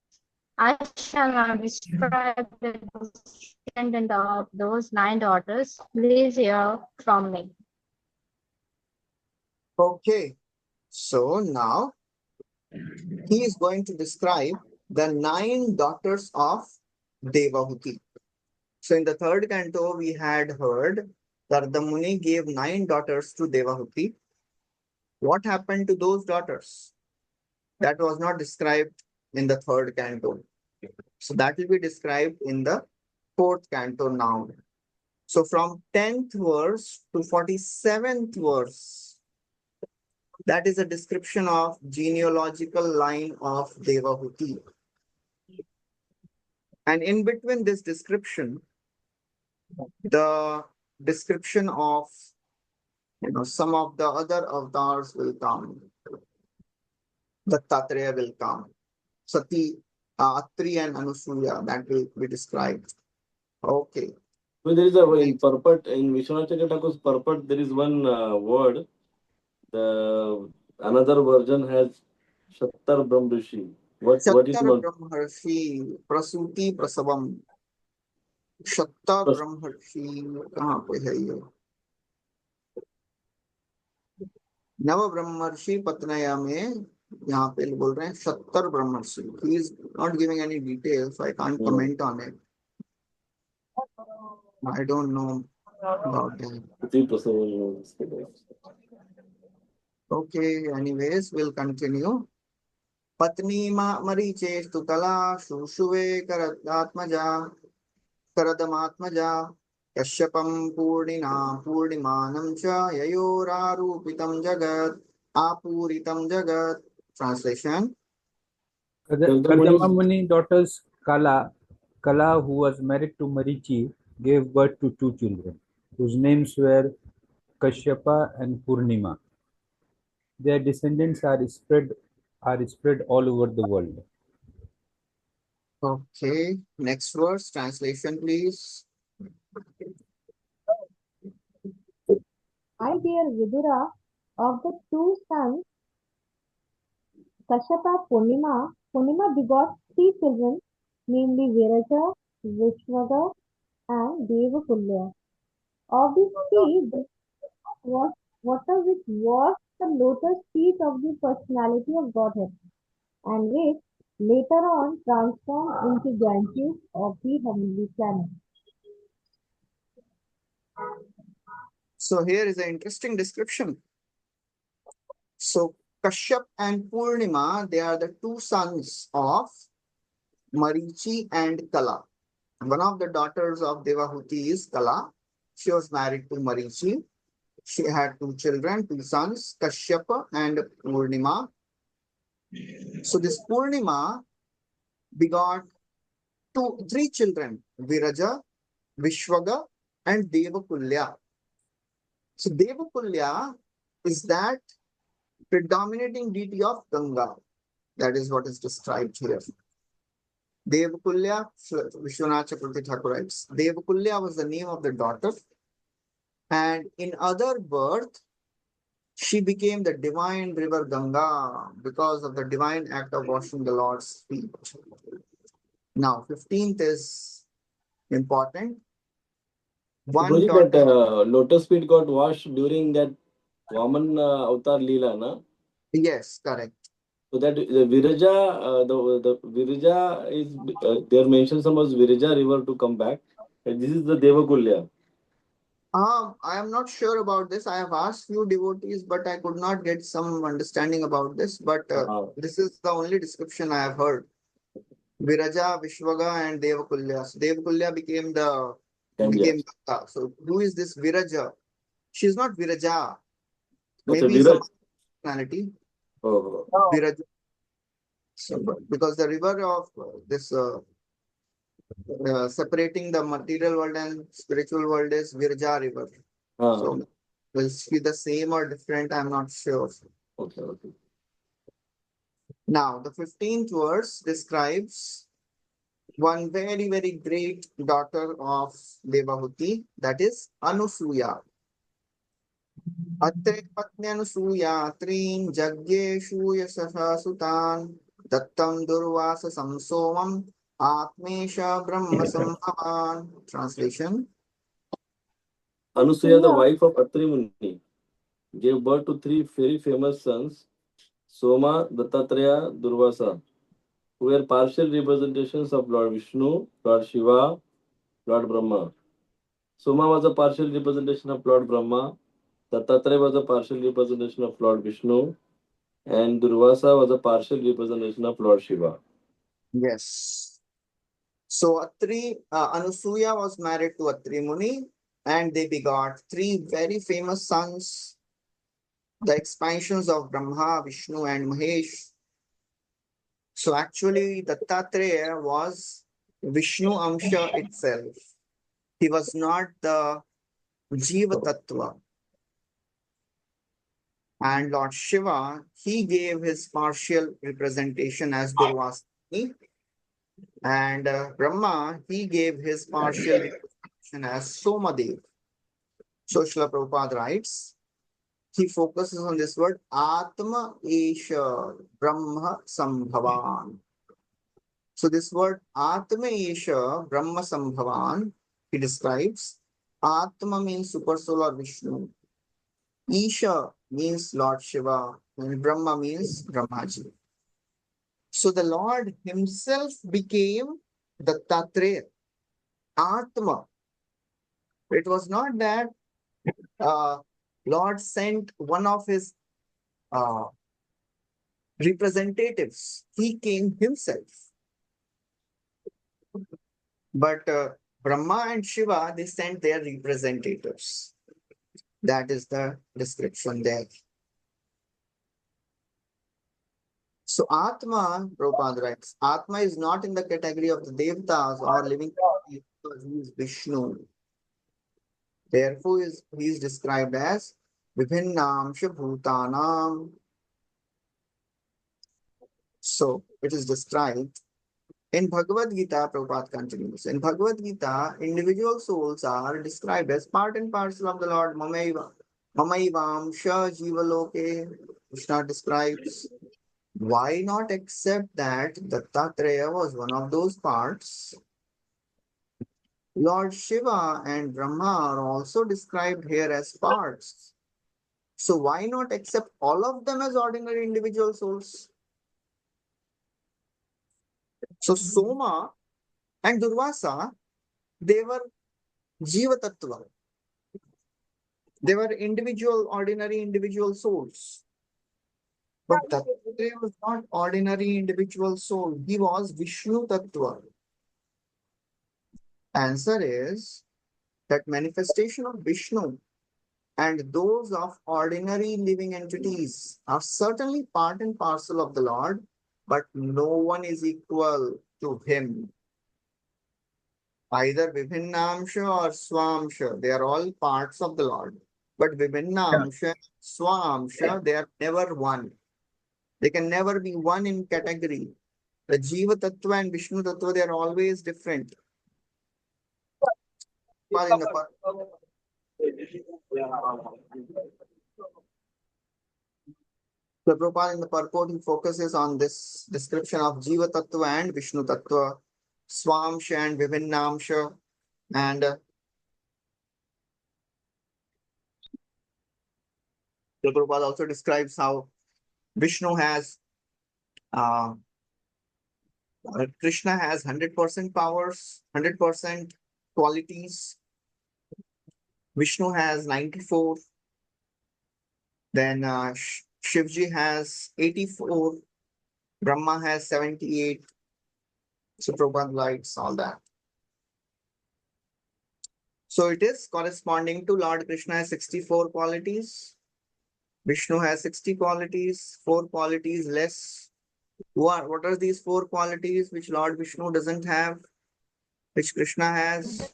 I shall now describe the descendant of those 9 daughters. Please hear from me. Okay. So now he is going to describe the 9 daughters of Devahuti. So in the 3rd canto, we had heard that the Muni gave 9 daughters to Devahuti. What happened to those daughters? That was not described in the 3rd canto. So that will be described in the 4th canto now. So from 10th verse to 47th verse, that is a description of genealogical line of Devahuti. And in between this description, the description of some of the other avatars will come. Dattatreya will come. Sati, Atri and Anusuya, that will be described. Okay. So there is a in purport in Vishwanath Chakravartin's purport. There is one word. The another version has Shattar Brahmrishi. What is Shattar Brahmarshi, Prasuti Prasavam. Shattar Brahmarshi, कहाँ पे है ये? नव ब्रह्मर्षि पत्नया में यहाँ पे बोल रहे हैं सत्तर ब्रह्मर्षि. He is not giving any details, so I can't comment on it. I don't know about that. Okay, anyways, we'll continue. Patni ma mariche stutala shushuve karadamatmaja kashyapam purnimanam cha yayorarupitam jagat apuritam jagat. Translation. Kardama Muni daughters Kala, who was married to Marichi, gave birth to two children, whose names were Kashyapa and Purnima. Their descendants are spread all over the world. Okay, next verse, translation please. I, dear Vidura, of the two sons, Kashyapa Purnima begot three children, namely Viraja, Vishwaga, and Devakulya. Of these three, water which was the lotus feet of the personality of Godhead, and which later on transformed into branches of the heavenly planet. So here is an interesting description. So Kashyap and Purnima, they are the two sons of Marichi and Kala. One of the daughters of Devahuti is Kala. She was married to Marichi. She had two children, two sons, Kashyapa and Purnima. So this Purnima begot three children, Viraja, Vishwaga, and Devakulya. So Devakulya is that predominating deity of Ganga. That is what is described here. Devakulya, Vishwanath Chakravarti Thakur writes, Devakulya was the name of the daughter, and in other birth, she became the divine river Ganga because of the divine act of washing the Lord's feet. Now, 15th is important. One daughter. That lotus feet got washed during that Vaman avatar Leela, na? Yes, correct. So that the Viraja, the Viraja is there mentioned some was Viraja river to come back. And this is the Devakulya. I am not sure about this. I have asked few devotees, but I could not get some understanding about this. But this is the only description I have heard. Viraja, Vishwaga, and Devakulya. So Devakulya became Ganga. So who is this Viraja? She is not Viraja. Maybe some personality. Viraja. So, because the river of this separating the material world and spiritual world is Virja river. So will it be the same or different? I'm not sure. Okay. Now the 15th verse describes one very, very great daughter of Devahuti, that is Anusuya. Atre patni Anusuya Trin Jagyeshu Yasaha Sutan Dattam Durvasa Samsomam Atmesha Brahma Sambhavan. Translation. Anusuya, the wife of Atri Muni, gave birth to three very famous sons, Soma, Dattatreya, Durvasa, who were partial representations of Lord Vishnu, Lord Shiva, Lord Brahma. Soma was a partial representation of Lord Brahma, Dattatreya was a partial representation of Lord Vishnu, and Durvasa was a partial representation of Lord Shiva. Yes. So Anusuya was married to Atri Muni, and they begot three very famous sons, the expansions of Brahma, Vishnu, and Mahesh. So actually, Dattatreya was Vishnu Amsha itself. He was not the Jiva Tattva. And Lord Shiva, he gave his partial representation as Durvasani, and Brahma, he gave his partial representation as Somadev. So Srila Prabhupada writes, he focuses on this word Atma Esha Brahma Sambhavan. So this word Atma Esha Brahma Sambhavan, he describes. Atma means super soul or Vishnu. Isha means Lord Shiva, and Brahma means Brahmaji. So the Lord himself became the Dattatreya, Atma. It was not that Lord sent one of his representatives. He came himself. But Brahma and Shiva, they sent their representatives. That is the description there. So Atma, Prabhupada writes, Atma is not in the category of the Devatas or living entities because he is Vishnu. Therefore, he is described as Vibhinnamsha Bhutanam. So it is described in Bhagavad Gita. Prabhupada continues. In Bhagavad Gita, individual souls are described as part and parcel of the Lord. Mamaivam Sha Jivaloke. Krishna describes. Why not accept that Dattatreya was one of those parts? Lord Shiva and Brahma are also described here as parts. So why not accept all of them as ordinary individual souls? So Soma and Durvasa, they were Jiva Tattva. They were ordinary individual souls. But Dattatreya was not ordinary individual soul. He was Vishnu Tattva. Answer is that manifestation of Vishnu and those of ordinary living entities are certainly part and parcel of the Lord, but no one is equal to him. Either Vibhinnamsha or Swamsha, they are all parts of the Lord. But Vibhinnamsha, Swamsha, they are never one. They can never be one in category. The Jiva Tattva and Vishnu Tattva, they are always different. But in the Prabhupada in the purport, he focuses on this description of Jiva Tattva and Vishnu Tattva, Swamsha and Vibhinnamsha, and the Prabhupada also describes how Vishnu has, Krishna has 100% powers, 100% qualities. Vishnu has 94. Then Shivji has 84. Brahma has 78. So Prabhupada writes all that. So it is corresponding to Lord Krishna has 64 qualities. Vishnu has 60 qualities, 4 qualities less. What are these 4 qualities which Lord Vishnu doesn't have, which Krishna has?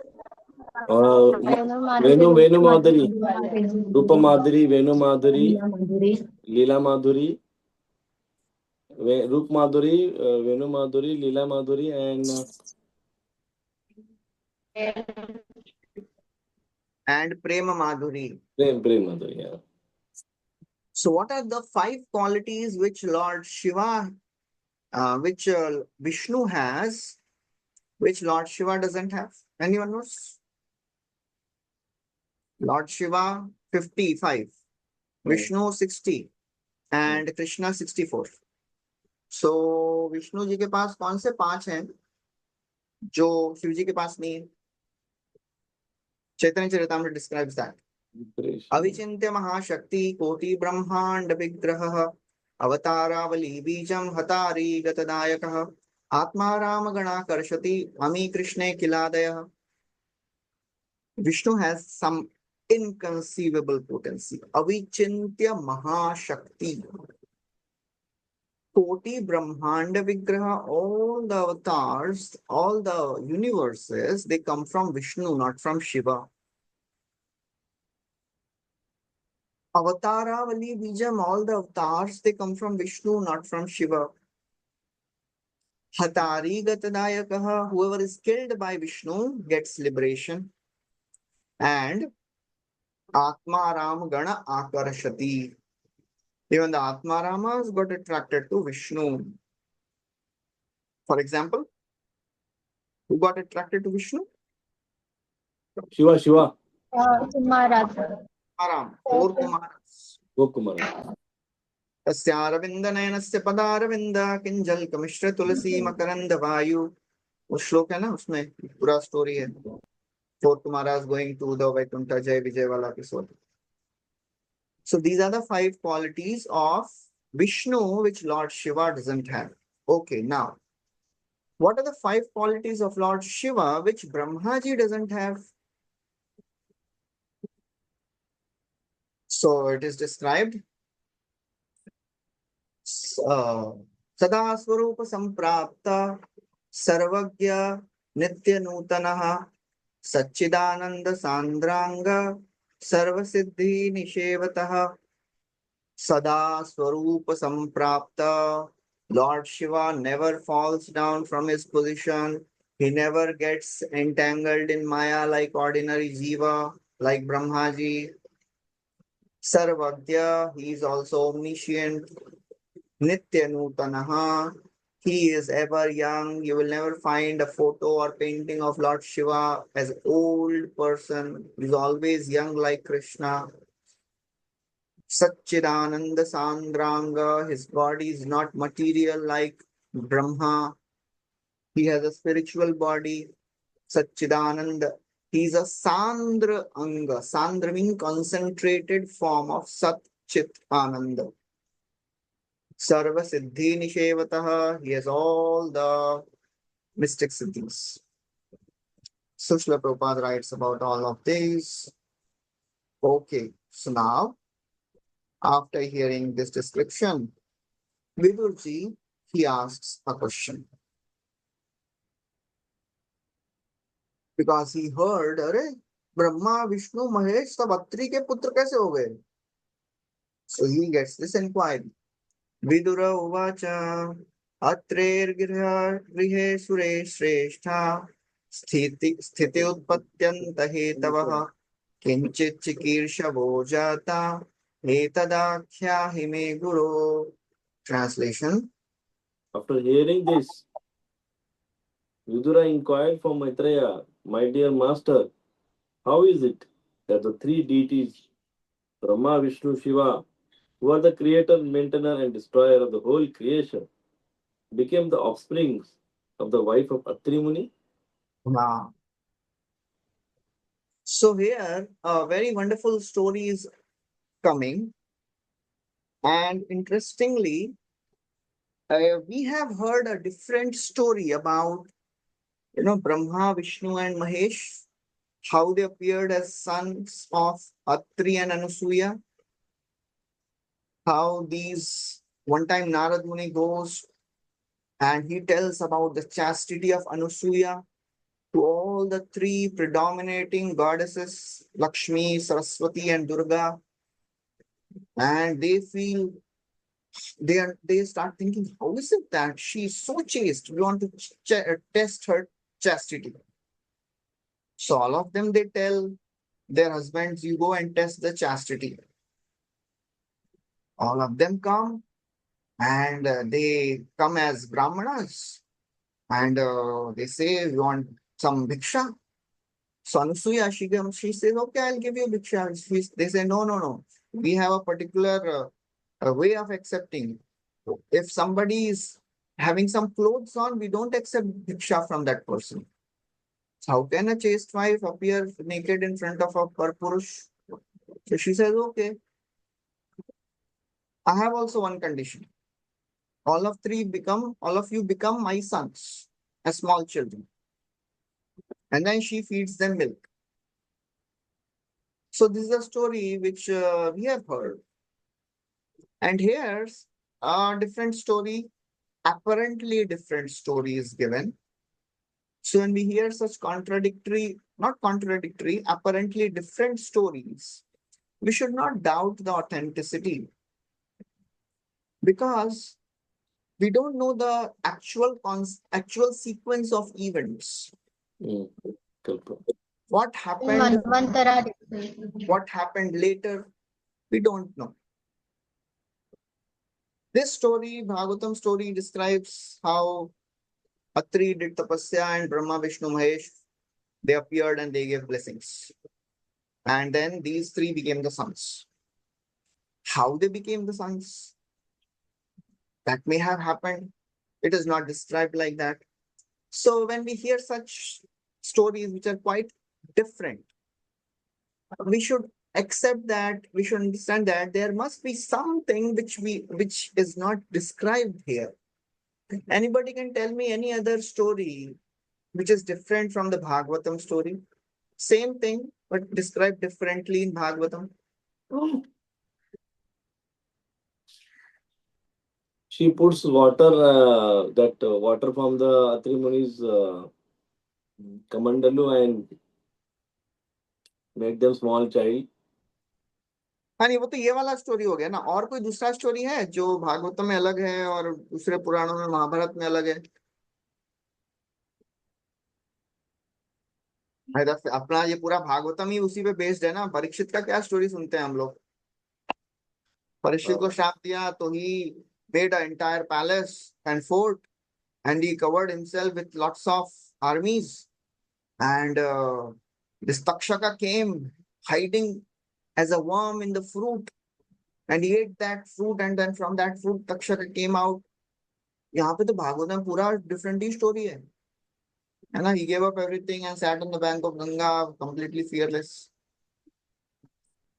Venu Madhuri, Rupa Madhuri, Venu Madhuri, Leela Madhuri, Rup Madhuri, Venu Madhuri, Leela Madhuri, and Prema Madhuri. Prem Madhuri, yeah. So what are the 5 qualities which Lord Shiva, which Vishnu has, which Lord Shiva doesn't have? Anyone knows? Lord Shiva 55, Vishnu 60, and Krishna 64. So Vishnu ji के पास कौन से 5 हैं जो शिव जी के पास नहीं है? चैतन्य Charitamrita describes that. अविचिन्त्य महाशक्ति कोटि ब्रह्मांड विग्रह अवतारावली बीजम हतारी गतदायकः आत्मा राम गणाकर्षति अमी कृष्णे किलादयः. Vishnu has some inconceivable potency. Avichintya Mahashakti. Koti Brahmanda Vigraha, all the avatars, all the universes, they come from Vishnu, not from Shiva. Avataravali Bijam, all the avatars, they come from Vishnu, not from Shiva. Hatari Gatadayakaha, whoever is killed by Vishnu gets liberation. And Atmaram Gana Akarashati. Even the Atmaramas got attracted to Vishnu. For example, who got attracted to Vishnu? Shiva. Kumaras. Aram, 4 Kumaras. Kumara. तस्यारविंद नयनस्य पदारविंद Kinjal कमिश्र तुलसी मकरंद वायु वो श्लोक है ना, उसमें पूरा story है. 4 Kumaras going to the Vaikuntha Jai Vijay wala episode. So these are the 5 qualities of Vishnu which Lord Shiva doesn't have. Okay, now what are the 5 qualities of Lord Shiva which Brahmaji doesn't have? So it is described. सदा स्वरूप संप्राप्त सर्वज्ञ नित्य नूतनः सच्चिदानंद सांद्रांग सर्वसिद्धि निषेवतः. सदा स्वरूप संप्राप्त, Lord Shiva never falls down from his position. He never gets entangled in Maya like ordinary Jiva, like Brahmaji. Sarvagya, he is also omniscient. Nitya Nutanaha, he is ever young. You will never find a photo or painting of Lord Shiva as an old person. He is always young like Krishna. Satchidananda Sandranga, his body is not material like Brahma. He has a spiritual body. Satchidananda, he is a Sandra Anga. Sandra means concentrated form of Sat Chit Ananda. Sarva Siddhi Nishevataha, he has all the mystic siddhis. So Srila Prabhupada writes about all of these. Okay, so now, after hearing this description, Vidurji, he asks a question. Because he heard, अरे Brahma, Vishnu, Mahesh, सब अत्रि के पुत्र कैसे हो गए? So he gets this inquiry. Vidura uvacha अत्रेर्गृहे सुरे श्रेष्ठा स्थिति उत्पत्त्यंत हेतवः किंचित् चिकीर्षवो जाता एतदाख्याहि मे गुरो. Translation. After hearing this, Vidura inquired from Maitreya, my dear master, how is it that the 3 deities, Brahma, Vishnu, Shiva, who are the creator, maintainer, and destroyer of the whole creation, became the offsprings of the wife of Atri Muni? Wow. So here, a very wonderful story is coming. And interestingly, we have heard a different story about, Brahma, Vishnu, and Mahesh, how they appeared as sons of Atri and Anusuya. How these, one time Narad Muni goes and he tells about the chastity of Anusuya to all the 3 predominating goddesses, Lakshmi, Saraswati, and Durga. And they feel, they start thinking, how is it that she is so chaste? We want to test her chastity. So all of them, they tell their husbands, you go and test the chastity. All of them come and they come as Brahmanas and they say, we want some bhiksha. So Anusuya, she says, okay, I'll give you bhiksha. They say, no. We have a particular way of accepting. If somebody is having some clothes on, we don't accept bhiksha from that person. So how can a chaste wife appear naked in front of a Parpurush? So she says, okay. I have also one condition. All of you become my sons as small children. And then she feeds them milk. So this is a story which we have heard. And here's a different story, apparently different story is given. So when we hear such apparently different stories, we should not doubt the authenticity, because we don't know the actual sequence of events. What happened later, we don't know. This story, Bhagavatam story, describes how Atri did tapasya and Brahma, Vishnu, Mahesh, they appeared and they gave blessings. And then these three became the sons. How they became the sons? That may have happened. It is not described like that. So when we hear such stories which are quite different, we should accept that, we should understand that there must be something which is not described here. Anybody can tell me any other story which is different from the Bhagavatam story? Same thing, but described differently in Bhagavatam. She puts water, water from the Atri Muni's Kamandalu and make them small child. हाँ नहीं, वो तो ये वाला story हो गया ना। और कोई दूसरा स्टोरी है जो भागवतम में अलग है और दूसरे पुराणों में, महाभारत में अलग है? अपना ये पूरा भागवतम ही उसी पे बेस्ड है ना। परीक्षित का क्या स्टोरी सुनते हैं हम लोग? परीक्षित को श्राप दिया तो ही made an entire palace and fort, and he covered himself with lots of armies, and this Takshaka came hiding as a worm in the fruit, and he ate that fruit, and then from that fruit Takshaka came out. यहाँ पे तो भागवतम पूरा different ही story है ना? He gave up everything and sat on the bank of Ganga, completely fearless.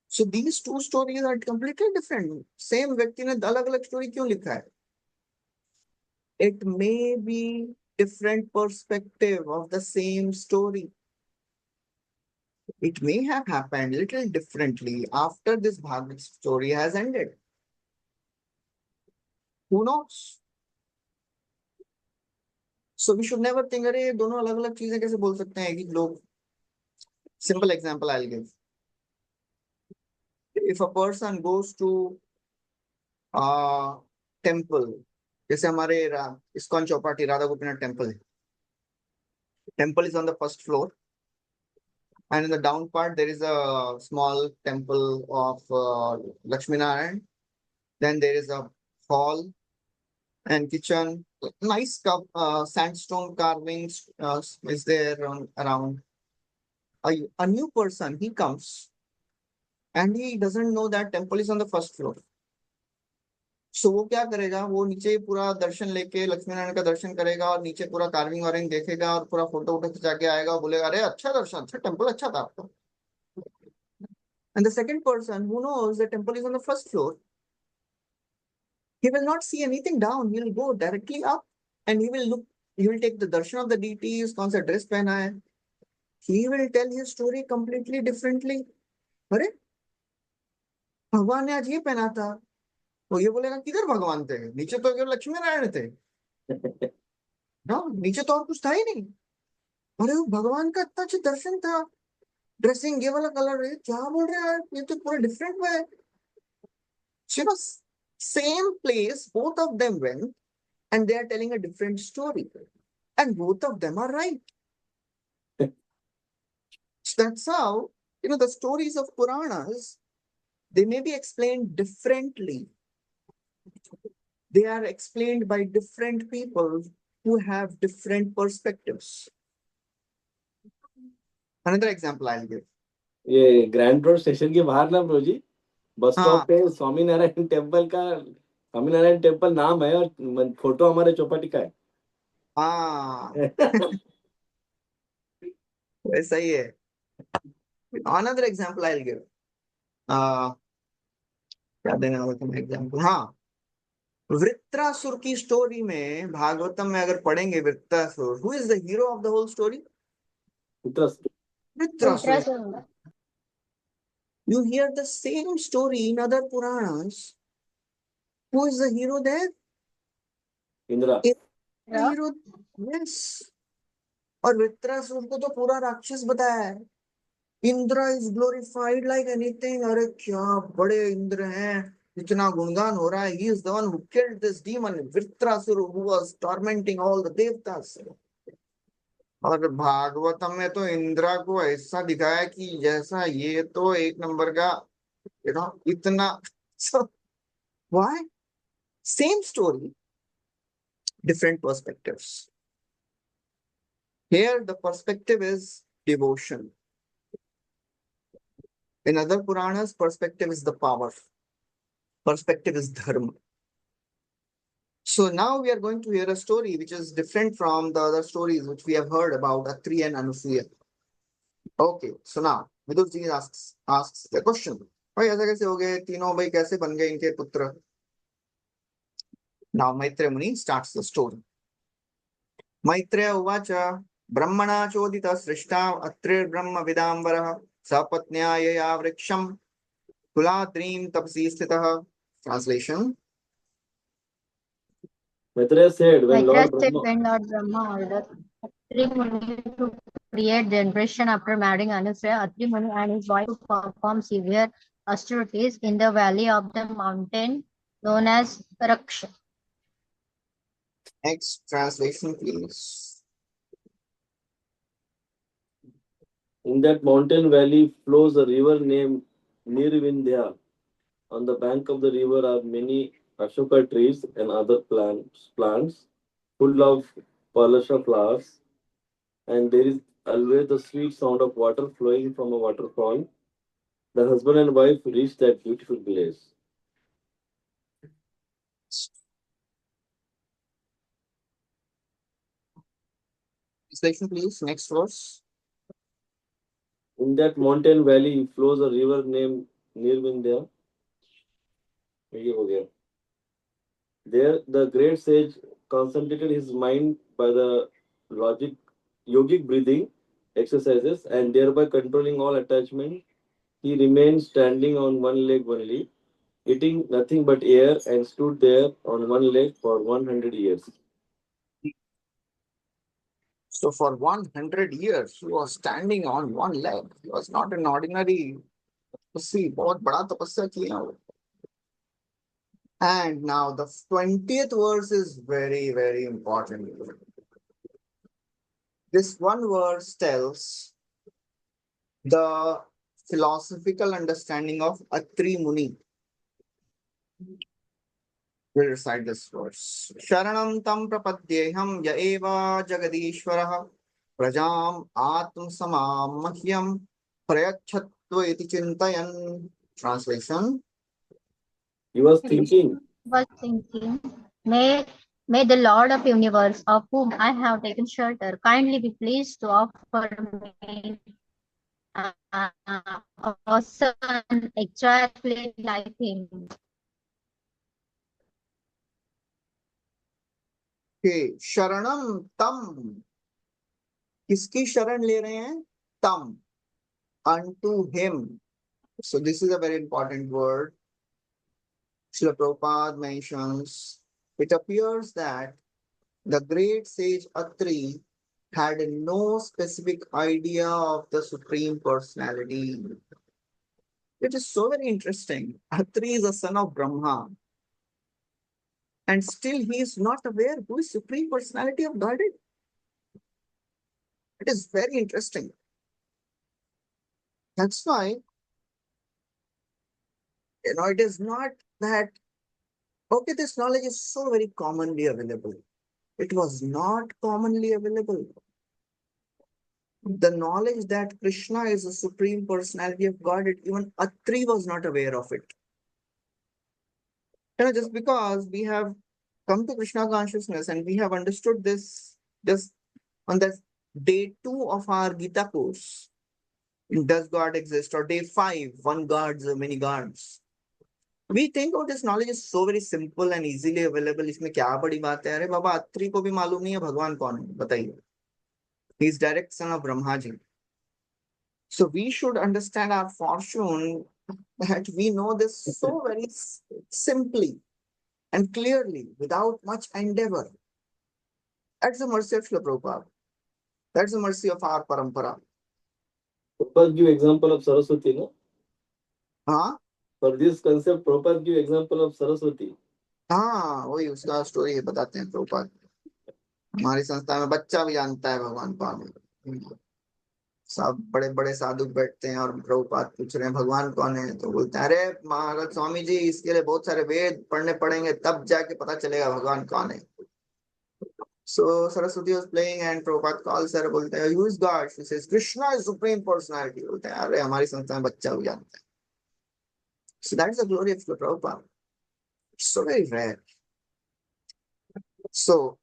So these two stories are completely different. Same व्यक्ति ने अलग अलग स्टोरी क्यों लिखा है? It may be different perspective of the same story. It may have happened little differently after this Bhagavad story has ended. Who knows? So we should never think, अरे दोनों अलग अलग चीजें कैसे बोल सकते हैं एक ही लोग? Simple example I'll give. If a person goes to a temple, जैसे हमारे इस्कॉन चौपाटी राधा गोपीनाथ टेम्पल है. Temple is on the first floor, and in the down part there is a small temple of Lakshmi Narayan. Then there is a hall and kitchen. Nice sandstone carvings is there around. A new person, he comes and he doesn't know that temple is on the first floor. So वो क्या करेगा? वो नीचे पूरा दर्शन लेके लक्ष्मी नारायण का दर्शन करेगा और नीचे पूरा कार्विंग वार्विंग देखेगा और पूरा फोटो वोटो खिंचा के आएगा और बोलेगा अरे अच्छा दर्शन, अच्छा टेम्पल अच्छा था आपका. And the second person who knows the temple is on the first floor, he will not see anything down. He will go directly up and he will look. He will take the darshan of the deities. कौन सा dress पहना है? He will tell his story completely differently. अरे भगवान ने आज ये पहना था. तो ये बोलेगा किधर भगवान थे? नीचे तो केवल लक्ष्मी नारायण थे ना, नीचे तो और कुछ था ही नहीं. अरे वो भगवान का इतना अच्छा दर्शन था, ड्रेसिंग ये वाला कलर है, क्या बोल रहे हैं ये तो पूरा डिफरेंट है. So, same place, both of them went, and they are telling a different story, and both of them are right. So that's how, the stories of Puranas, they may be explained differently. They are explained by different people who have different perspectives. Another example I'll give. ये grand road station के बाहर ना bro जी, bus stop पे Swaminarayan temple नाम है और photo हमारे चौपाटी का है. हाँ वैसा ही है. Another example I'll give. क्या देना होगा तुम्हें एग्जाम्पल? हाँ, वृत्रासुर की स्टोरी में भागवतम में अगर पढ़ेंगे Vritrasura, who is the hero of the whole story? Writrasur. You hear the same story in other Puranas. Who is the hero there? Indra. Hero, yes. और वृत्रासुर को तो पूरा राक्षस बताया है. Indra is glorified like anything. अरे क्या बड़े इंद्र हैं, इतना गुणगान हो रहा है. He is the one who killed this demon Vritrasura, who was tormenting all the devtas. और भागवतम में तो इंद्रा को ऐसा दिखाया कि जैसा ये तो एक नंबर का, इतना. So why? Same story, different perspectives. Here the perspective is devotion. In other Puranas, perspective is the power. Perspective is dharma. So now we are going to hear a story which is different from the other stories which we have heard about Atri and Anusuya. Okay, so now Vidurji asks the question. भाई ऐसा कैसे हो गए तीनों, भाई कैसे बन गए इनके पुत्र? Now Maitreya Muni starts the story. Maitreya uvacha brahmana chodita srishta atrir brahma vidambarah sapatnya yaya vriksham kuladrim tapsi sthitah. Translation. Maitreya said, when Maitreya Lord said Brahma, when Lord Brahma ordered Atri Muni to create generation after marrying Anusaya, Atri Muni and his wife to perform severe austerities in the valley of the mountain known as Raksha. Next translation, please. in that mountain valley flows a river named Nirvindhya. On the bank of the river are many Ashoka trees and other plants full of Palasha flowers, and there is always the sweet sound of water flowing from a waterfall. The husband and wife reach that beautiful place. Translation, please. Next verse. In that mountain valley flows a river named Nirvindhya. There, the great sage concentrated his mind by the yogic breathing exercises and thereby controlling all attachment. He remained standing on one leg only, eating nothing but air, and stood there on one leg for 100 years. So for 100 years, he was standing on one leg. He was not an ordinary. See, बहुत बड़ा तपस्या किया वो. And now the 20th verse is very, very important. This one verse tells the philosophical understanding of Atri Muni. We'll recite this verse. Sharanam tam prapadyeham ya eva jagadishwarah prajam atma samam mahyam prayachatva iti chintayan. Translation. He was thinking, May the Lord of Universe, of whom I have taken shelter, kindly be pleased to offer me a son exactly like him. Okay, Sharanam tam. किसकी शरण ले रहे हैं? Tam. Unto him. So this is a very important word. Srila Prabhupada mentions, it appears that the great sage Atri had no specific idea of the Supreme Personality. It is so very interesting. Atri is a son of Brahma. And still he is not aware who is Supreme Personality of Godhead. It is very interesting. That's why, it is not that, okay, this knowledge is so very commonly available. It was not commonly available. The knowledge that Krishna is the Supreme Personality of Godhead, even Atri was not aware of it. Just because we have come to Krishna consciousness and we have understood this just on the day 2 of our Gita course, does God exist, or day 5, one gods or many gods. We think, oh, this knowledge is so very simple and easily available. इसमें क्या बड़ी बात है? अरे बाबा, अत्रि को भी मालूम नहीं है भगवान कौन है, बताइए. He is direct son of Brahma ji. So we should understand our fortune that we know this so very simply and clearly without much endeavor. That's the mercy of Srila Prabhupada. That's the mercy of our parampara. Prabhupada give example of Saraswati, no? हाँ For this concept, Prabhupada give example of Saraswati. हाँ, वही उसका story बताते हैं प्रभुपाद। हमारी संस्था में बच्चा भी जानता है भगवान कौन है। सब बड़े बड़े साधु बैठते हैं और प्रभुपाद पूछ रहे हैं भगवान कौन है, तो बोलते हैं अरे महाराज स्वामी जी, इसके लिए बहुत सारे वेद पढ़ने पड़ेंगे, तब जाके पता चलेगा भगवान कौन है। So Saraswati was playing and Prabhupada calls her, बोलते हैं who is God? She says Krishna is supreme personality। बोलते हैं अरे हमारी संस्था में बच्चा भी जानता है। So that's the glory of the Prabhupada. It's so very rare. So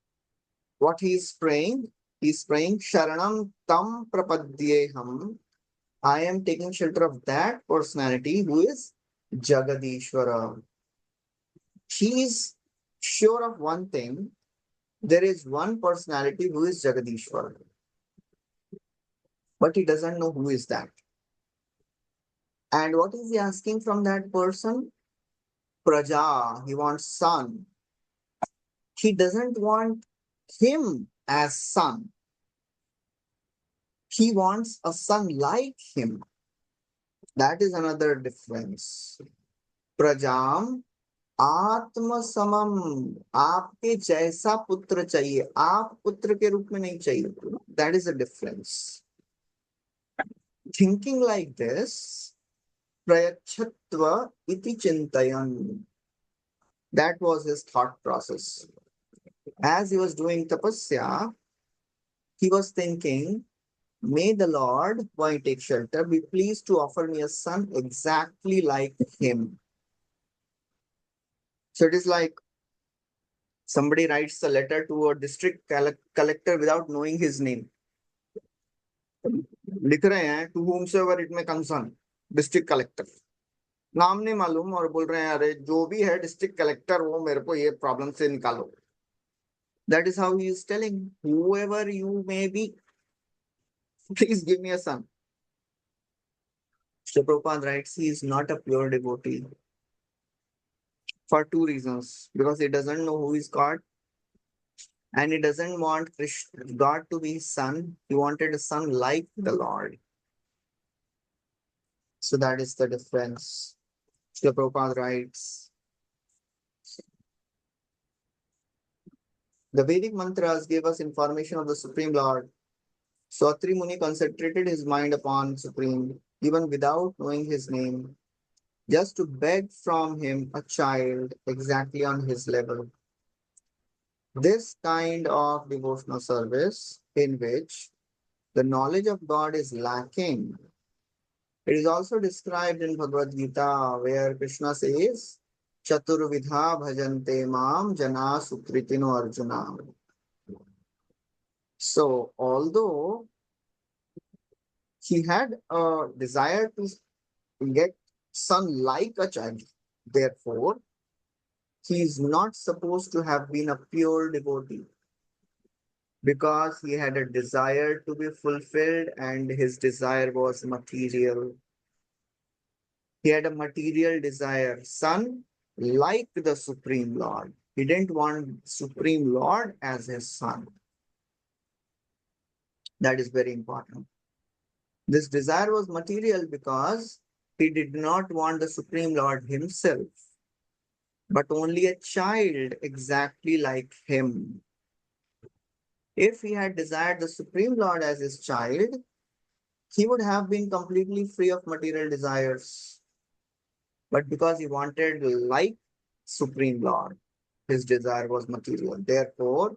what he is praying, Sharanam Tam Prapadyeham. I am taking shelter of that personality who is Jagadishwara. He is sure of one thing. There is one personality who is Jagadishwara. But he doesn't know who is that. And what is he asking from that person? Praja. He wants son. He doesn't want him as son. He wants a son like him. That is another difference. Prajam आत्म समम, आपके जैसा पुत्र चाहिए, आप पुत्र के रूप में नहीं चाहिए। That is the difference. Thinking like this, prayachatva iti chintayan. That was his thought process. As he was doing tapasya, he was thinking, may the Lord, who I take shelter, be pleased to offer me a son exactly like him. So it is like somebody writes a letter to a district collector without knowing his name. लिख रहे हैं to whomsoever it may concern, district collector. नाम नहीं मालूम और बोल रहे हैं अरे जो भी है district collector, वो मेरे को ये प्रॉब्लम से निकालो. That is how he is telling, whoever you may be, please give me a son. Srila Prabhupada writes, he is not a pure devotee for two reasons. Because he doesn't know who is God, and he doesn't want God to be his son. He wanted a son like the Lord. So that is the difference. Srila Prabhupada writes, the Vedic mantras gave us information of the Supreme Lord. So Atri Muni concentrated his mind upon Supreme, even without knowing his name, just to beg from him a child exactly on his level. This kind of devotional service, in which the knowledge of God is lacking, it is also described in Bhagavad Gita, where Krishna says, Chaturvidha bhajante mam jana sukritino arjuna. So, although he had a desire to get son like a child, therefore, he is not supposed to have been a pure devotee, because he had a desire to be fulfilled and his desire was material. He had a material desire, son like the Supreme Lord. He didn't want Supreme Lord as his son. That is very important. This desire was material because he did not want the Supreme Lord himself, but only a child exactly like him. If he had desired the Supreme Lord as his child, he would have been completely free of material desires. But because he wanted like Supreme Lord, his desire was material. Therefore,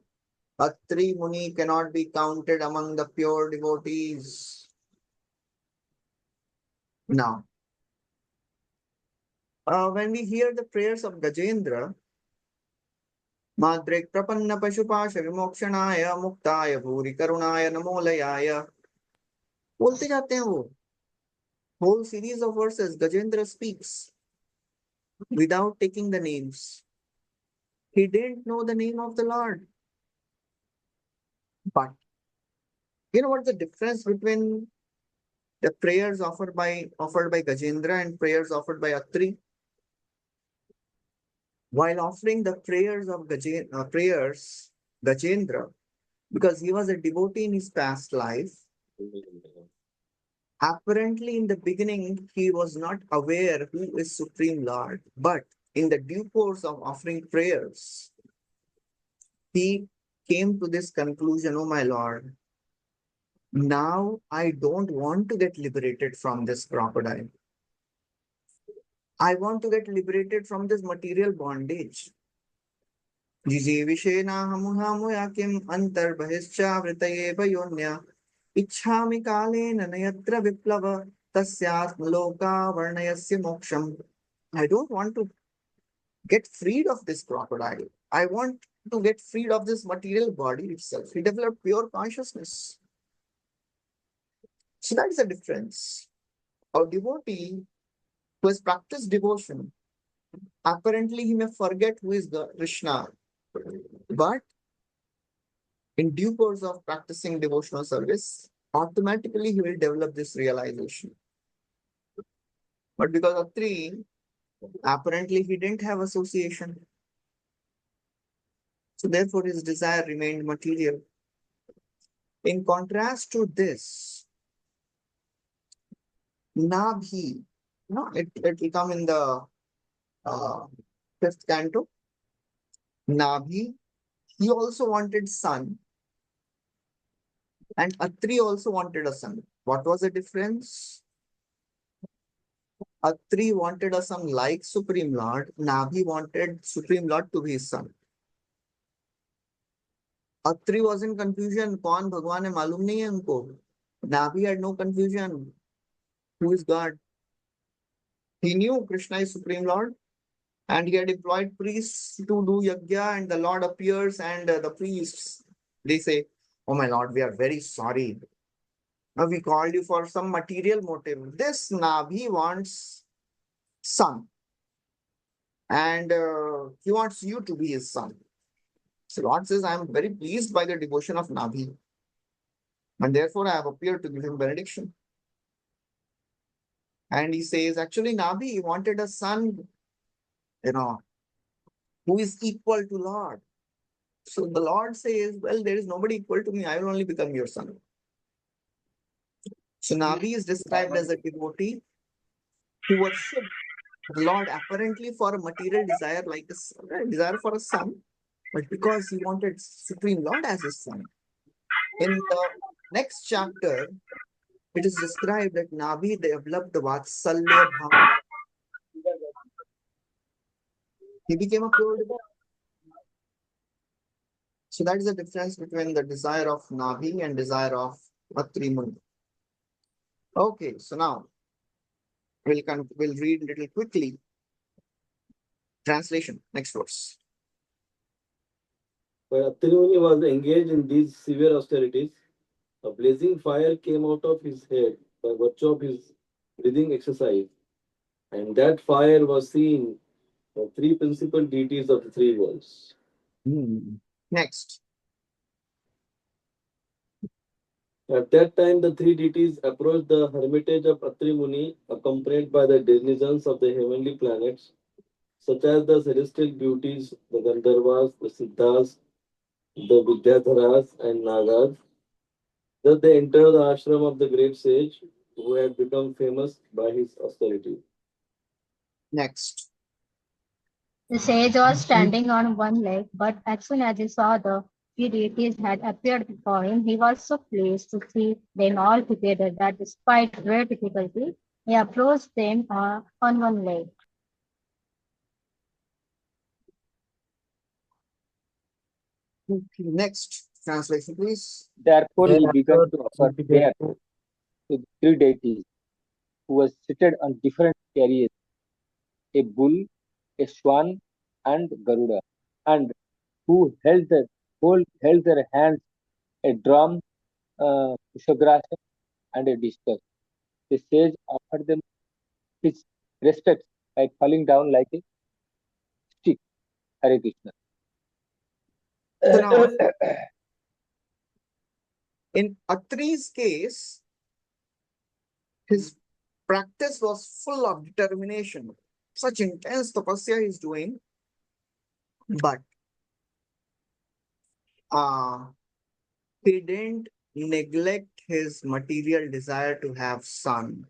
Atri Muni cannot be counted among the pure devotees. Now, when we hear the prayers of Gajendra, Madrek Prapanna Pashupasha Vimokshanaya Muktaya Bhuri Karunaya Namolayaya, बोलते जाते हैं वो. Whole series of verses Gajendra speaks without taking the names. He didn't know the name of the Lord. But you know what's the difference between the prayers offered by Gajendra and prayers offered by Atri? While offering the prayers of Gajendra, because he was a devotee in his past life, Apparently, in the beginning, he was not aware who is Supreme Lord, but in the due course of offering prayers, he came to this conclusion, oh my Lord, now I don't want to get liberated from this crocodile. I want to get liberated from this material bondage. इच्छामि कालेन नयत्र विप्लव तस्यात्मलोका वर्णयस्य मोक्षम्. I don't want to get freed of this crocodile. I want to get freed of this material body itself. He developed pure consciousness. So that is the difference. A devotee who has practiced devotion, apparently he may forget who is Krishna, but in due course of practicing devotional service, automatically he will develop this realization. But because of three, apparently he didn't have association. So therefore his desire remained material. In contrast to this, Nabhi, it will come in the fifth canto. Nabhi, he also wanted son. And Atri also wanted a son. What was the difference? Atri wanted a son like Supreme Lord. Nabhi wanted Supreme Lord to be his son. Atri was in confusion. कौन भगवान है मालूम नहीं है उनको. Nabhi had no confusion. Who is God? He knew Krishna is Supreme Lord, and he had employed priests to do yajna, and the Lord appears, and the priests, they say, oh my Lord, we are very sorry. Now we called you for some material motive. This Nabhi wants son, and he wants you to be his son. So Lord says, I am very pleased by the devotion of Nabhi, and therefore I have appeared to give him benediction. And he says, actually, Nabhi wanted a son, who is equal to Lord. So the Lord says, well, there is nobody equal to me. I will only become your son. So Nabhi is described as a devotee who worshipped the Lord apparently for a material desire, like a desire for a son, but because he wanted Supreme Lord as his son. In the next chapter, it is described that Nabhi developed the Vatsalya Bhava. He became a pure devotee. So that is the difference between the desire of Nabhi and desire of Atri Muni. Okay, so now we'll read a little quickly. Translation, next verse. When Atri Muni was engaged in these severe austerities, a blazing fire came out of his head by virtue of his breathing exercise, and that fire was seen the three principal deities of the three worlds. Next. At that time, the three deities approached the hermitage of Atri Muni, accompanied by the denizens of the heavenly planets, such as the celestial beauties, the Gandharvas, the Siddhas, the Vidyadharas, and Nagas. Thus they entered the ashram of the great sage, who had become famous by his austerity. Next. The sage was standing on one leg, but as soon as he saw the three deities had appeared before him, he was so pleased to see them all together that despite great difficulty, he approached them on one leg. Okay, next translation, please. Therefore, he began to offer prayer to the three deities, who were seated on different chariots, a bull, a swan, and Garuda, and who held their hands a drum, Kushagrasam, and a discus. The sage offered them his respects by falling down like a stick. Hare Krishna. So now, in Atri's case, his practice was full of determination. Such intense tapasya he's doing, but he didn't neglect his material desire to have son.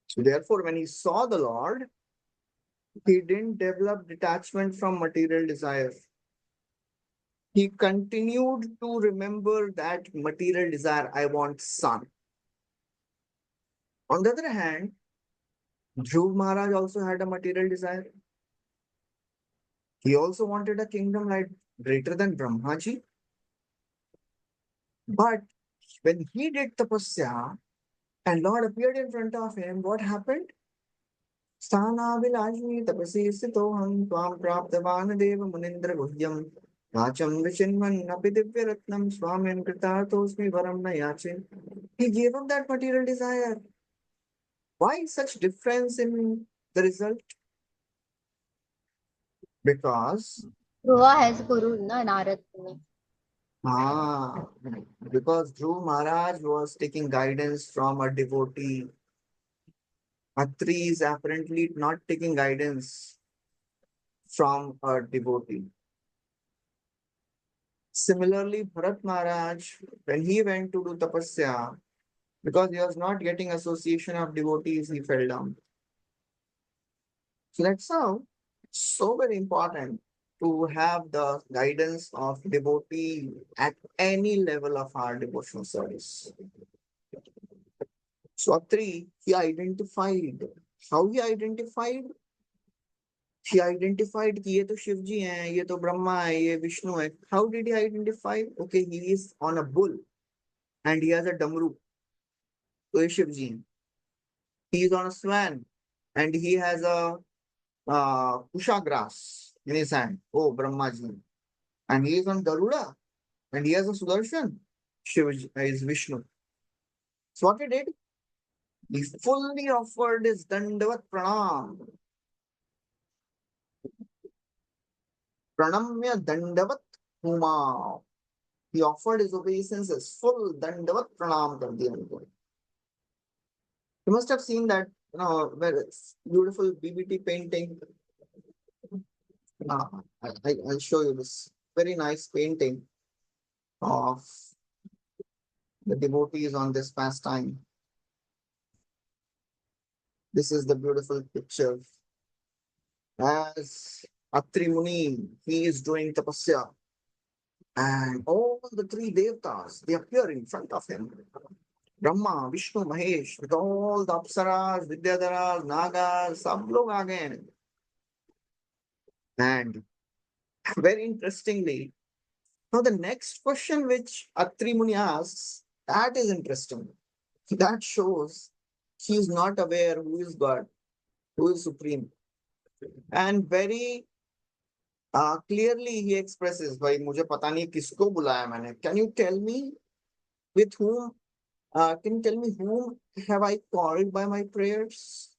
So therefore, when he saw the Lord, he didn't develop detachment from material desire. He continued to remember that material desire, I want son. On the other hand, Dhruv Maharaj also had a material desire. He also wanted a kingdom like greater than Brahmaji. But when he did tapasya and Lord appeared in front of him, what happened? Sthanavilashi tapasi sitoham tvam praptavan deva munindra guhyam vacham vichinvan api divya ratnam swamim kritarthosmi varam na yache. He gave up that material desire. Why such difference in the result? Because Dhruva has Guru, na Narad Muni. because Dhruv Maharaj was taking guidance from a devotee. Atri is apparently not taking guidance from a devotee. Similarly, Bharat Maharaj, when he went to do tapasya, because he was not getting association of devotees, he fell down. So that's how it's so very important to have the guidance of devotee at any level of our devotional service. So Atri, he identified. How he identified? He identified कि ये तो शिव जी हैं, ये तो ब्रह्मा है, ये विष्णु है. How did he identify? Okay, he is on a bull and he has a damru. So ये शिव जी हैं. He is on a swan and he has a kusha grass in his hand. Oh, Brahma ji. And he is on Garuda and he has a Sudarshan. Shiva is Vishnu. So what he did? He fully offered his Dandavat Pranam. Pranamya Dandavat Huma. He offered his obeisances, full Dandavat Pranam kar diya unko. You must have seen that, where it's beautiful BBT painting. I'll show you this very nice painting of the devotees on this pastime. This is the beautiful picture. As Atri Muni, he is doing tapasya. And all the three devtas, they appear in front of him. Brahma, Vishnu, Mahesh, with all the Apsaras, Vidyadharas, Nagas, sab log aa gaye hain. And very interestingly, now the next question which Atri Muni asks, that is interesting. That shows he is not aware who is God, who is supreme. And very clearly he expresses, भाई मुझे पता नहीं किसको बुलाया मैंने. Can you tell me with whom? Can you tell me whom have I called by my prayers?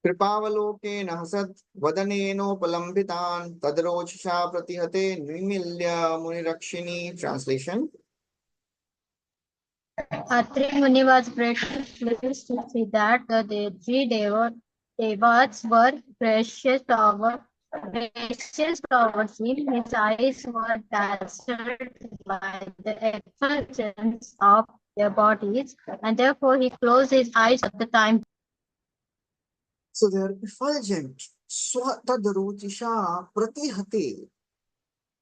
कृपावलोकेन हसत् वदनेनोपलम्बितान् तद्रोचषा प्रतिहते निमिल्य मुनिरक्षिणी. Translation. Atri Muni was greatly pleased to see that the three devas were gracious towards him. His eyes were dazzled by the effulgence of their bodies, and therefore he closed his eyes at the time. So they are effulgent. Swatadrutisha pratihate.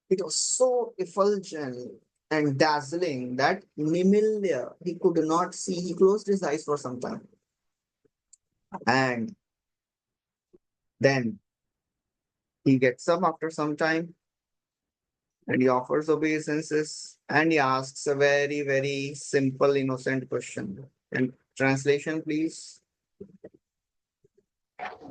It was so effulgent and dazzling that Nimilya, he could not see. He closed his eyes for some time. And then he gets up after some time and he offers obeisances and he asks a very, very simple, innocent question. And translation, please.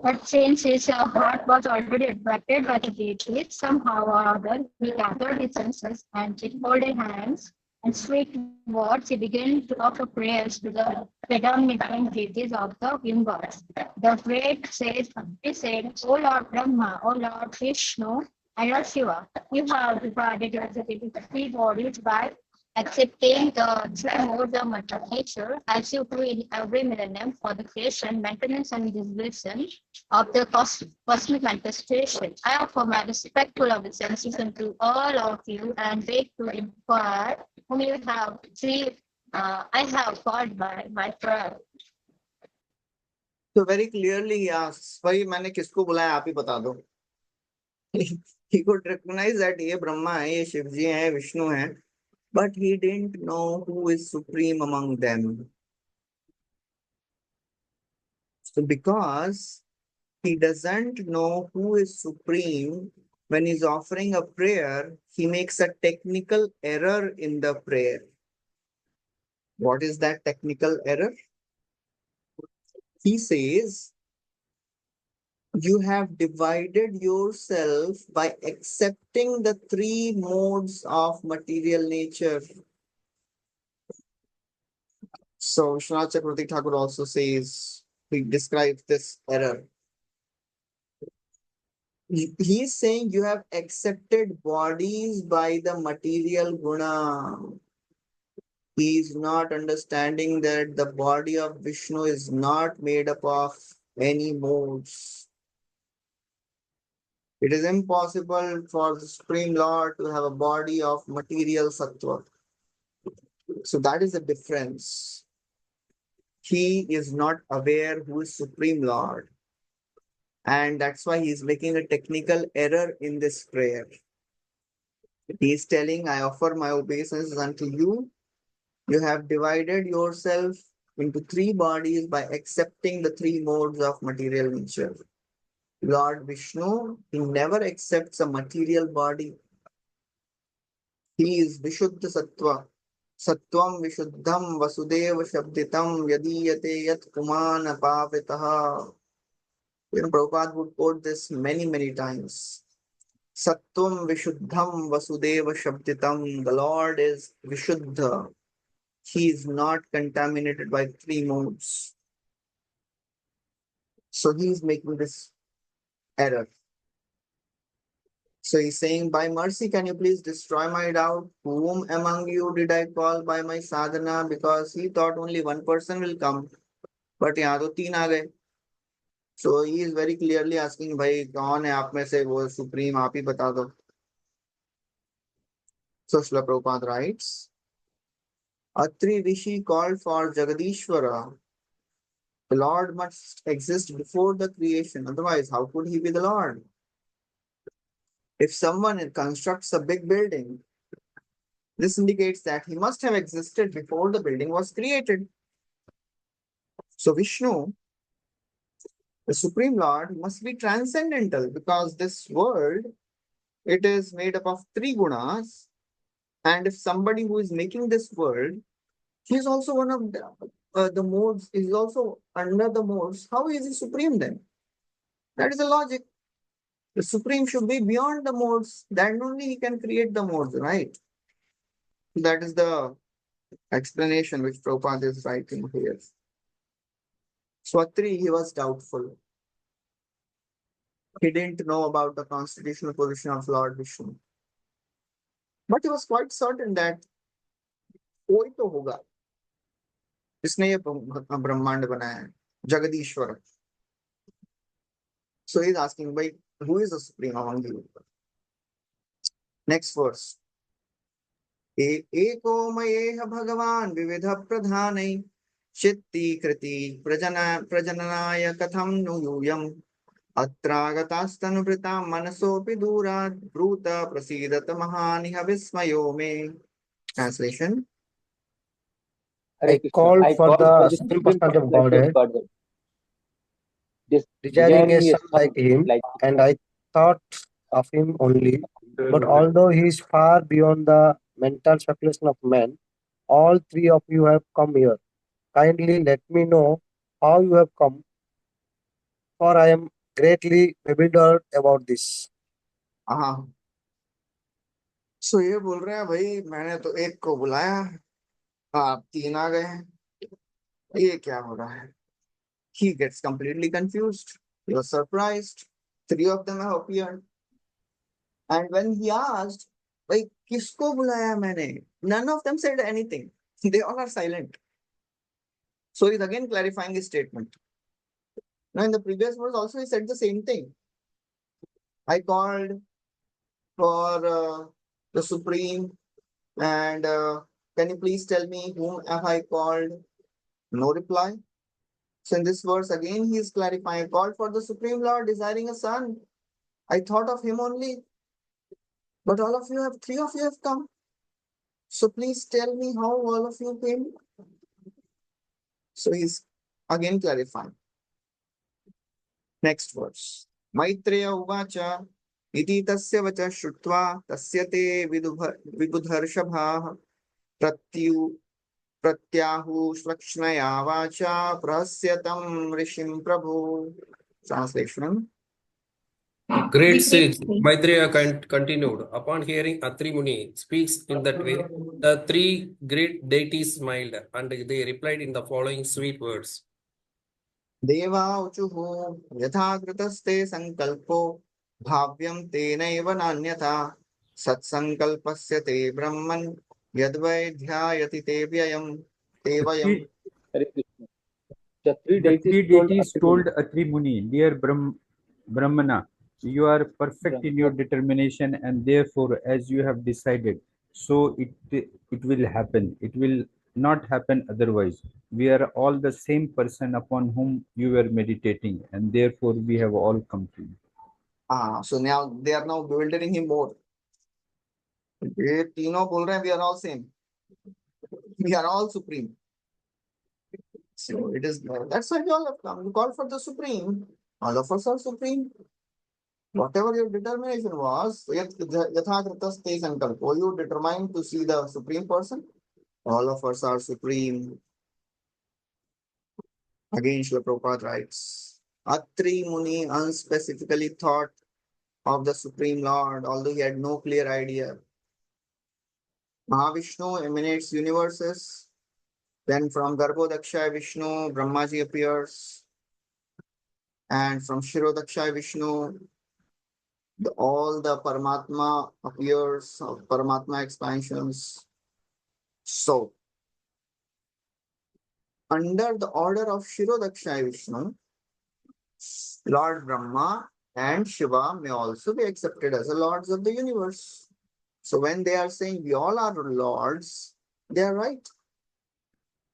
But since his heart was already attracted by the deities, somehow or other, he gathered his senses and with folded hands and sweet words, he began to offer prayers to the predominant deities of the universe. The great sage he said, O Lord Brahma, O Lord Vishnu, and Lord Shiva, you have divided yourself into three bodies by accepting the three modes of matter nature as you do in every millennium for the creation, maintenance, and distribution of the cosmic manifestation. I offer my respectful obeisances unto all of you and beg to inquire whom you have I have called by my prayer. So very clearly he asks, भाई मैंने किसको बुलाया आप ही बता दो. He could recognize that ये ब्रह्मा है, ये शिव जी हैं, विष्णु हैं, but he didn't know who is supreme among them. So because he doesn't know who is supreme, when he's offering a prayer, he makes a technical error in the prayer. What is that technical error? He says, you have divided yourself by accepting the three modes of material nature. So Vishwanath Chakravarti Thakur also says, he describes this error. He is saying you have accepted bodies by the material guna. He is not understanding that the body of Vishnu is not made up of any modes. It is impossible for the Supreme Lord to have a body of material sattva. So that is the difference. He is not aware who is Supreme Lord. And that's why he is making a technical error in this prayer. He is telling, I offer my obeisances unto you. You have divided yourself into three bodies by accepting the three modes of material nature. Lord Vishnu, he never accepts a material body. He is Vishuddha Sattva. Sattvam Vishuddham Vasudeva Shabditam Yadiyate Yat Kumana Pavitaha. Prabhupada would quote this many, many times. Sattvam Vishuddham Vasudeva Shabditam. The Lord is Vishuddha. He is not contaminated by three modes. So he is making this error. So he's saying, by mercy, can you please destroy my doubt? Whom among you did I call by my sadhana? Because he thought only one person will come. But यहाँ तो तीन आ गए. So he is very clearly asking, भाई कौन है आप में से वो supreme आप ही बता दो. So Srila Prabhupada writes, Atri Rishi called for Jagadishwara. The Lord must exist before the creation. Otherwise, how could he be the Lord? If someone constructs a big building, this indicates that he must have existed before the building was created. So Vishnu, the Supreme Lord, must be transcendental because this world, it is made up of three gunas. And if somebody who is making this world, he is also one of the modes, is also under the modes, how is he supreme then? That is the logic. The Supreme should be beyond the modes. Then only he can create the modes, right? That is the explanation which Prabhupada is writing here. Swatri, he was doubtful. He didn't know about the constitutional position of Lord Vishnu. But he was quite certain that कोई तो होगा जिसने ये ब्रह्मांड बनाया है, Jagadishwara. So he is asking, by who is the Supreme among you? Next verse. एको मयेह भगवान विविध प्रधानै चित्ती कृति प्रजननाय कथम नु यूयम् अत्रागतास्तनुभृता मनसोऽपि दूरात् ब्रूत प्रसीदत महानिह विस्मयो मे. Translation. Hare I Krishna. called I for called the for the Supreme Supreme Personality of Personality of Godhead, Godhead, desiring a desiring a son like son him, like and I thought of him only. But although he is far beyond the mental speculation of men, all three of you have come here. Kindly let me know how you have come, for I am greatly bewildered about this. हाँ. So ये बोल रहे हैं भाई मैंने तो एक को बुलाया, आप तीन आ गए हैं, ये क्या हो रहा है? He gets completely confused. He was surprised. Three of them have appeared. And when he asked, भाई किसको बुलाया मैंने? None of them said anything. They all are silent. So he's again clarifying his statement. Now in the previous verse also he said the same thing. I called for the Supreme, and can you please tell me whom have I called? No reply. So in this verse again he is clarifying. I called for the Supreme Lord desiring a son. I thought of him only. But all of you have, three of you have come. So please tell me how all of you came. So he's again clarifying. Next verse. Maitreya uvacha iti tasya vacha shrutva tasya te vidudharshabha pratyahu shlakshnaya vacha prahasyatam rishim prabhu. Translation. Great We sage take Maitreya continued. Upon hearing Atri Muni speaks in that way, the three great deities smiled and they replied in the following sweet words. देवा उचुः यथा कृतस्ते संकल्पो भाव्यं तेनैव नान्यथा सत्संकल्पस्य ते ब्रह्मन् यद्वै ध्यायति ते व्ययम् ते The वयम्. three, Hare Krishna. The three the deities three told deities Atri told Muni. Atri Muni, Dear Brahmana, you are perfect in your determination, and therefore, as you have decided, so it will happen. It will not happen otherwise. We are all the same person upon whom you were meditating, and therefore we have all come to you. So now they are now bewildering him more. ये तीनों बोल रहे हैं we are all same, we are all supreme. So it is that's why we all have come. You call for the supreme. All of us are supreme. Whatever your determination was, yatha kritaste sankalpo, you determined to see the supreme person. All of us are supreme. Again, Srila Prabhupada writes, Atri Muni unspecifically thought of the Supreme Lord, although he had no clear idea. Mahavishnu emanates universes. Then from Garbhodakshay Vishnu, Brahmaji appears. And from Shirodakshay Vishnu, all the Paramatma appears, Paramatma expansions. So, under the order of Shirodakshay Vishnu, Lord Brahma and Shiva may also be accepted as the lords of the universe. So when they are saying we all are lords, they are right.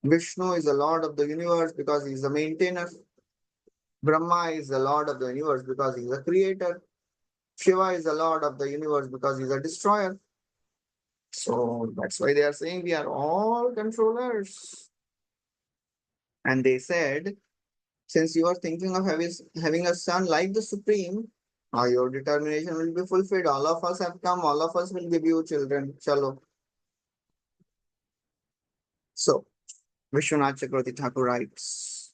Vishnu is the lord of the universe because he is the maintainer. Brahma is the lord of the universe because he is the creator. Shiva is the lord of the universe because he is a destroyer. So that's why they are saying we are all controllers. And they said, since you are thinking of having a son like the Supreme, your determination will be fulfilled. All of us have come, all of us will give you children. Chalo. So, Vishwanath Chakravarti Thakur writes,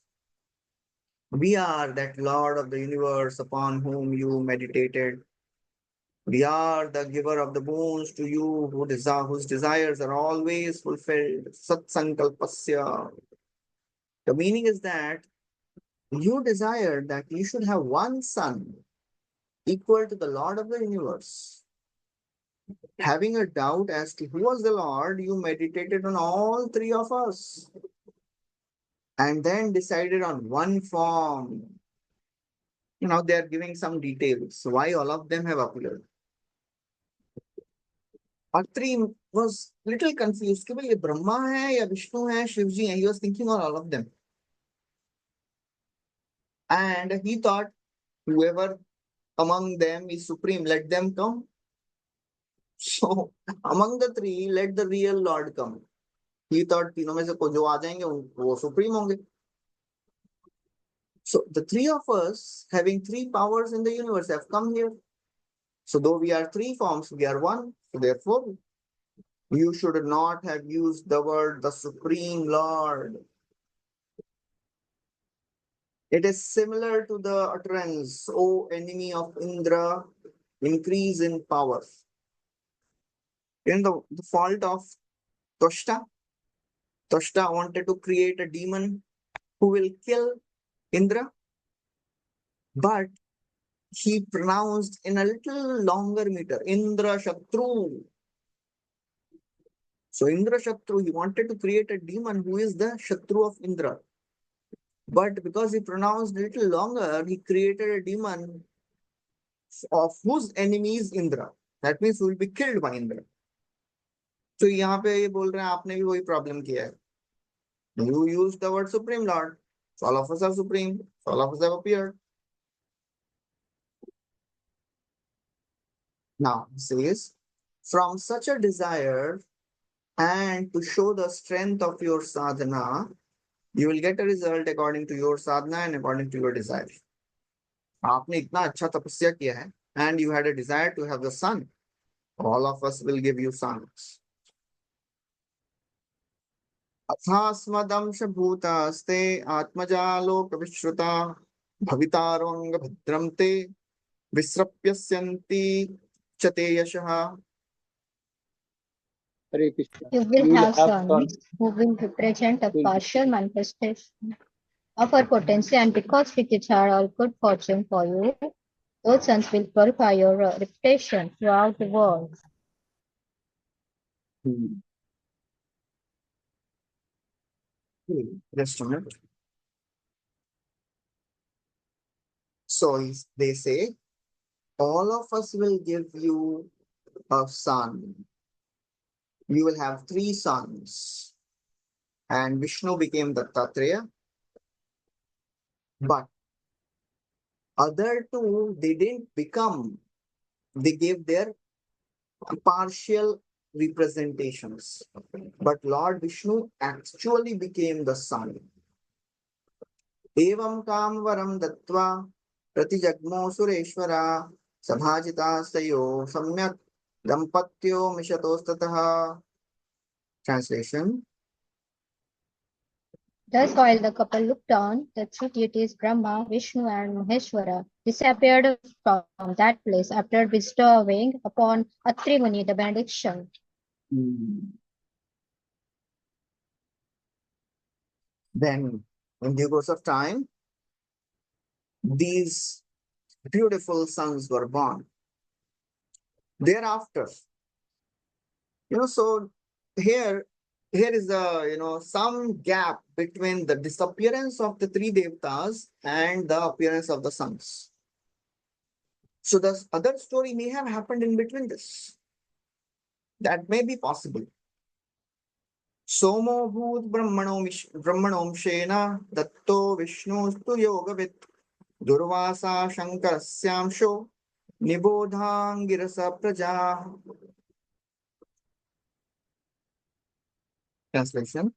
we are that Lord of the universe upon whom you meditated. We are the giver of the boons to you whose desires are always fulfilled. Sat Sankalpasya. The meaning is that you desired that you should have one son equal to the Lord of the universe. Having a doubt as to who was the Lord, you meditated on all three of us and then decided on one form. Now they are giving some details. Why all of them have appeared. Atri was little confused. कि भाई ये ब्रह्मा है या विष्णु है शिव जी है. He was thinking on all of them. And he thought whoever among them is supreme, let them come. So among the three, let the real Lord come. He thought तीनों में से जो आ जाएंगे वो supreme होंगे. So the three of us having three powers in the universe have come here. So though we are three forms, we are one. So therefore, you should not have used the word the Supreme Lord. It is similar to the utterance, O enemy of Indra, increase in power. In the fault of Toshta, Toshta wanted to create a demon who will kill Indra, but he pronounced in a little longer meter, Indra Shatru. So Indra Shatru, he wanted to create a demon who is the Shatru of Indra. But because he pronounced a little longer, he created a demon of whose enemy is Indra. That means who will be killed by Indra. So यहाँ पे ये बोल रहे हैं आपने भी वही problem किया है. You used the word Supreme Lord. So all of us are supreme. So all of us have appeared. Now it says, from such a desire and to show the strength of your sadhana, you will get a result according to your sadhana and according to your desire. आपने इतना अच्छा तपस्या किया है and you had a desire to have the sun. All of us will give you sons. अथास्मदंश भूतास्ते आत्मजालोक विश्रुता भवितारोंग भद्रम ते विसृप्यस्यन्ति च ते यशः. Hare Krishna. You will have sons who will represent a partial manifestation of our potency, and because it are all good fortune for you, those sons will glorify your reputation throughout the world. Just a minute. So they say, all of us will give you a son. You will have 3 sons. And Vishnu became Dattatreya. But other 2, they didn't become. They gave their partial representations. But Lord Vishnu actually became the son. Evam kamvaram dattva pratijagmo sureshwara sabhajitastayo samyak dampatyo mishatostataha. Translation. Thus, while the couple looked on, the 3 deities Brahma, Vishnu, and Maheshwara disappeared from that place after bestowing upon Atri Muni the benediction. Then, in due course of time, these beautiful sons were born. Thereafter, so here is a, some gap between the disappearance of the 3 devtas and the appearance of the sons. So the other story may have happened in between this. That may be possible. Somo bhut brahmanomshena datto vishnustu yogavit durvasa shankarasyaamsho nibodhangirasa praja. Translation.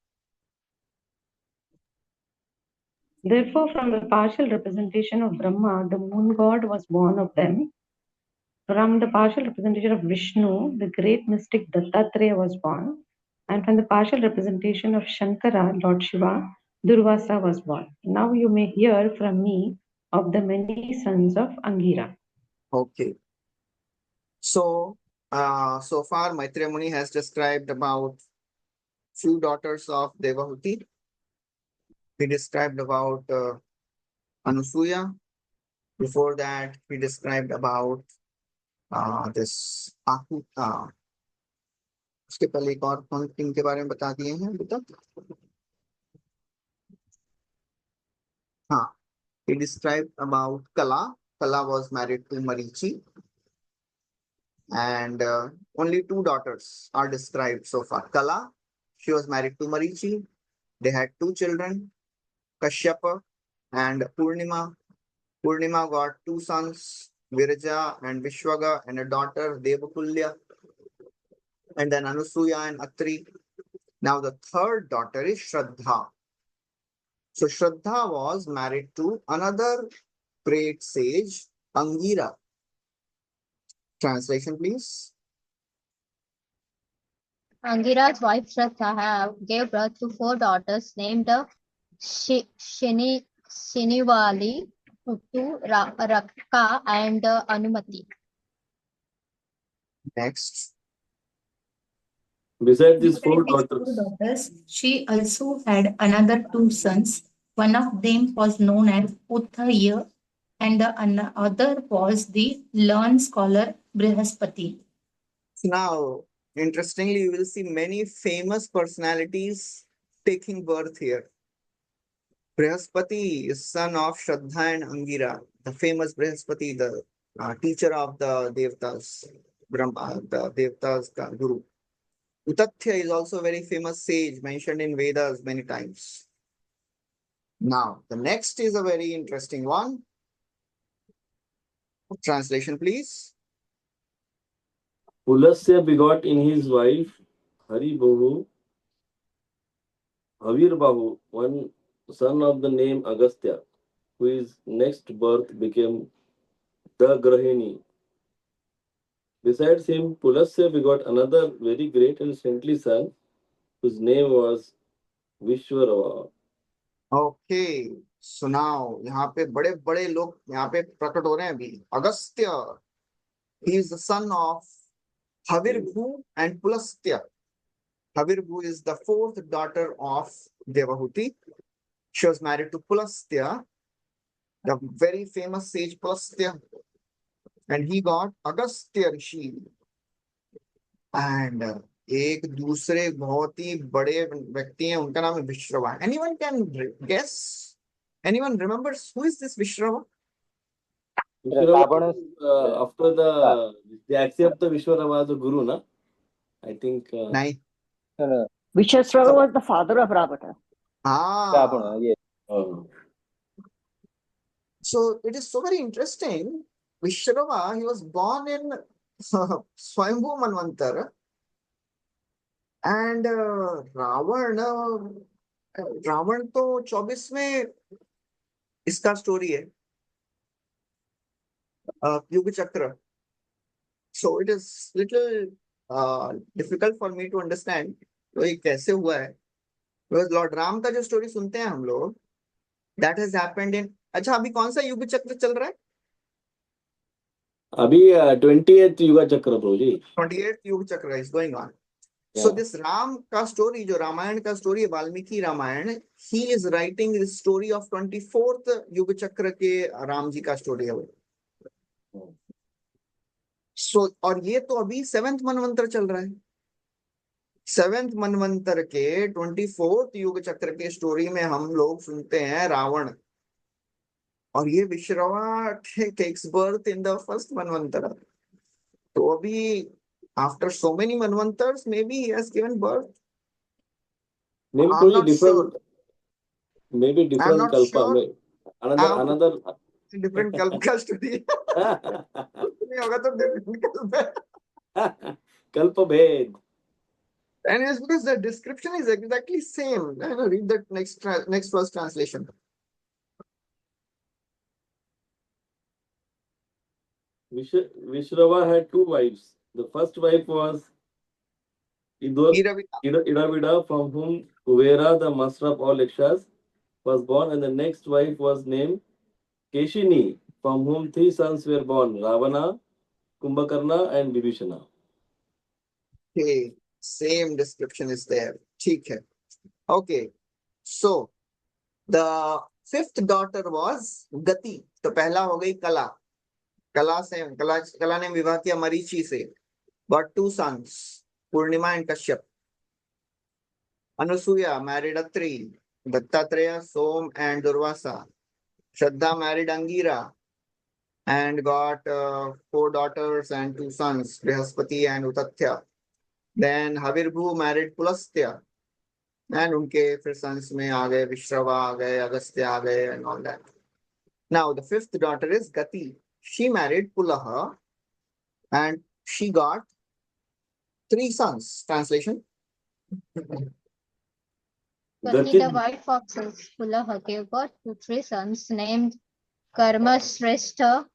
Therefore, from the partial representation of Brahma, the moon god was born of them. From the partial representation of Vishnu, the great mystic Dattatreya was born. And from the partial representation of Shankara, Lord Shiva, Durvasa was born. Now you may hear from me of the many sons of Angira. Okay. So, so far Maitreya Muni has described about few daughters of Devahuti. He described about Anusuya. Before that, he described about this उसके पहले एक और कौन इनके बारे में बता दिए हैं अभी तक. हाँ, he described about Kala. Kala was married to Marichi. And only 2 daughters are described so far. Kala, she was married to Marichi. They had 2 children, Kashyapa and Purnima. Purnima got 2 sons, Viraja and Vishwaga, and a daughter, Devakulya. And then Anusuya and Atri. Now the 3rd daughter is Shraddha. So Shraddha was married to another great sage, Angira. Translation, please. Angira's wife Shraddha gave birth to 4 daughters named Shinivali, Rakka, and Anumati. Next. Besides these 4 Besides these daughters, 4 daughters, she also had another 2 sons. One of them was known as Uthaya, and the other was the learned scholar Brihaspati. Now, interestingly, you will see many famous personalities taking birth here. Brihaspati is son of Shraddha and Angira, the famous Brihaspati, the teacher of the Devtas, Brahma, the Devtas Guru. Utathya is also a very famous sage mentioned in Vedas many times. Now, the next is a very interesting one. Translation, please. Pulasya begot in his wife Haribahu, Havirbahu, one son of the name Agastya, whose next birth became the Grahini. Besides him, Pulasya begot another very great and saintly son, whose name was Vishwarava. Okay, so now यहाँ पे बड़े बड़े लोग यहाँ पे प्रकट हो रहे हैं अभी. Agastya, he is the son of Havirbhu and Pulastya. Havirbhu is the fourth daughter of Devahuti. She was married to Pulastya, the very famous sage Pulastya, and he got Agastya Rishi. And एक दूसरे बहुत ही बड़े व्यक्ति हैं, उनका नाम है Vishrava. Anyone can guess? Anyone remembers who is this Vishrava? Vishwarava, after they accept the Vishwarava as a guru, na? I think. नहीं. Vishwasrava was the father of Ravana. Ah. Yes. So it is so very interesting. Vishrava, he was born in Swayambhu Manvantara, and Ravan तो 24 में इसका story है, युग चक्र. So it is little difficult for me to understand तो ये कैसे हुआ है, because लॉर्ड राम का जो स्टोरी सुनते हैं हम लोग, that has happened in. अच्छा, अभी कौन सा युग चक्र चल रहा है? अभी 20th युग चक्र प्रभु जी. 28th युग चक्र is going on. So this Ram का स्टोरी, जो रामायण का स्टोरी है, Valmiki Ramayan, he is writing the story of 24th युग चक्र के राम जी का स्टोरी है वो. So और ये तो अभी 7th मनवंतर चल रहा है. 7th मनवंतर के 24th युग चक्र के स्टोरी में हम लोग सुनते हैं रावण, और ये Vishrava takes birth in the first मनवंतर. तो अभी after so many manvantars, maybe he has given birth. Maybe I'm not different. sure. Maybe I'm different not kalpa. sure. Another different kalpa का story. नहीं होगा तो different kalpa. Kalpa bhed. And it's because the description is exactly same. I will read the next verse translation. Vishrava had two wives. The first wife was Iravida, from whom Kuvera, the master of all Yakshas, was born, and the next wife was named Keshini, from whom three sons were born: Ravana, Kumbhakarna, and Vibhishana. Okay, same description is there. ठीक है. Okay, so the fifth daughter was Gati. तो पहला हो गई कला. कला ने विवाह किया मरीचि से. Got two sons, Purnima and Kashyap. Anusuya married Atri, Dattatreya, Som, and Durvasa. Shraddha married Angira and got 4 daughters and 2 sons, Brihaspati and Utathya. Then Havirbhu married Pulastya, and उनके फिर sons में आ गए विश्रवा, आ गए अगस्त्य, आ गए, and all that. Now the fifth daughter is Gati. She married Pulaha and she got 3 sons. Translation. Gati, the wife of Pulaha, gave birth to 3 sons named Karma Shrestha,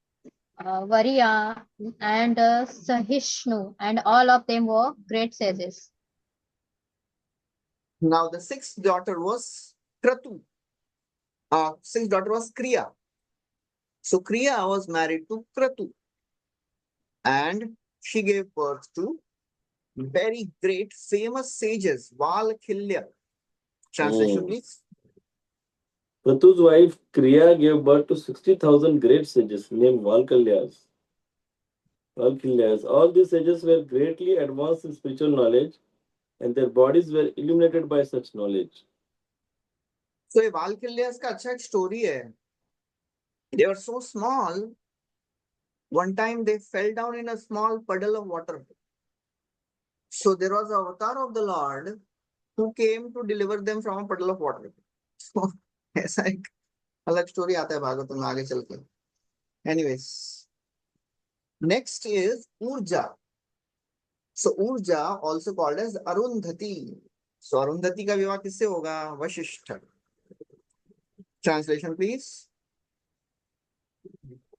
Variya, and Sahishnu, and all of them were great sages. Now the sixth daughter was Kratu. Sixth daughter was Kriya. So Kriya was married to Kratu, and she gave birth to very great famous sages, Valkilya. Translation, please. Kratu's wife Kriya gave birth to 60,000 great sages named Valkalyas. Valkilyas. All these sages were greatly advanced in spiritual knowledge, and their bodies were illuminated by such knowledge. So ये वालकिल्यस का अच्छा एक story है. They were so small. One time they fell down in a small puddle of water. So there was an avatar of the Lord who came to deliver them from a puddle of water. So ऐसा एक अलग story आता है भागवतम में आगे चल के. Anyways, next is Urja. So Urja also called as Arundhati. So Arundhati का विवाह किससे होगा? Vashishtha. Translation please.